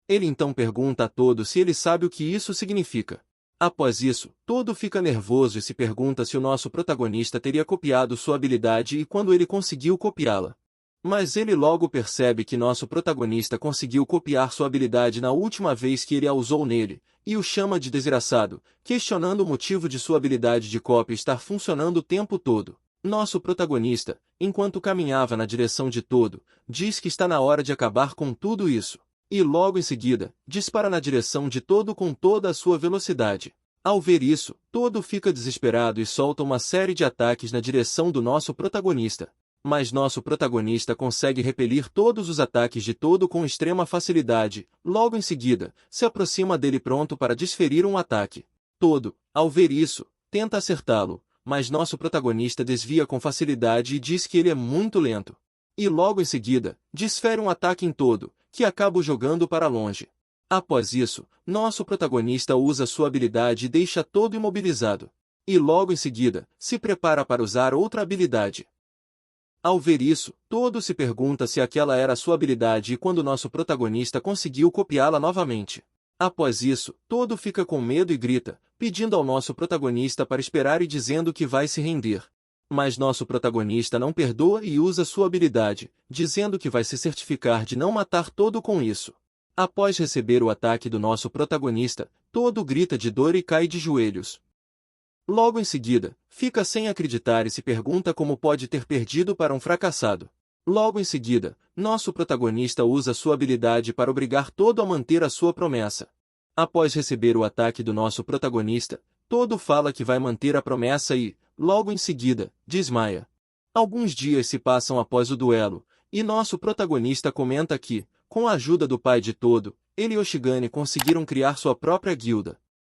Ele então pergunta a Todo se ele sabe o que isso significa. Após isso, Todo fica nervoso e se pergunta se o nosso protagonista teria copiado sua habilidade e quando ele conseguiu copiá-la. Mas ele logo percebe que nosso protagonista conseguiu copiar sua habilidade na última vez que ele a usou nele, e o chama de desgraçado, questionando o motivo de sua habilidade de cópia estar funcionando o tempo todo. Nosso protagonista, enquanto caminhava na direção de Todo, diz que está na hora de acabar com tudo isso. E logo em seguida, dispara na direção de Todo com toda a sua velocidade. Ao ver isso, Todo fica desesperado e solta uma série de ataques na direção do nosso protagonista. Mas nosso protagonista consegue repelir todos os ataques de Todo com extrema facilidade. Logo em seguida, se aproxima dele pronto para desferir um ataque. Todo, ao ver isso, tenta acertá-lo, mas nosso protagonista desvia com facilidade e diz que ele é muito lento. E logo em seguida, desfere um ataque em Todo, que acaba o jogando para longe. Após isso, nosso protagonista usa sua habilidade e deixa Todo imobilizado. E logo em seguida, se prepara para usar outra habilidade. Ao ver isso, Todo se pergunta se aquela era a sua habilidade e quando nosso protagonista conseguiu copiá-la novamente. Após isso, Todo fica com medo e grita, pedindo ao nosso protagonista para esperar e dizendo que vai se render. Mas nosso protagonista não perdoa e usa sua habilidade, dizendo que vai se certificar de não matar Todo com isso. Após receber o ataque do nosso protagonista, Todo grita de dor e cai de joelhos. Logo em seguida, fica sem acreditar e se pergunta como pode ter perdido para um fracassado. Logo em seguida, nosso protagonista usa sua habilidade para obrigar Todo a manter a sua promessa. Após receber o ataque do nosso protagonista, Todo fala que vai manter a promessa e, logo em seguida, desmaia. Alguns dias se passam após o duelo, e nosso protagonista comenta que, com a ajuda do pai de Todo, ele e Oshigane conseguiram criar sua própria guilda.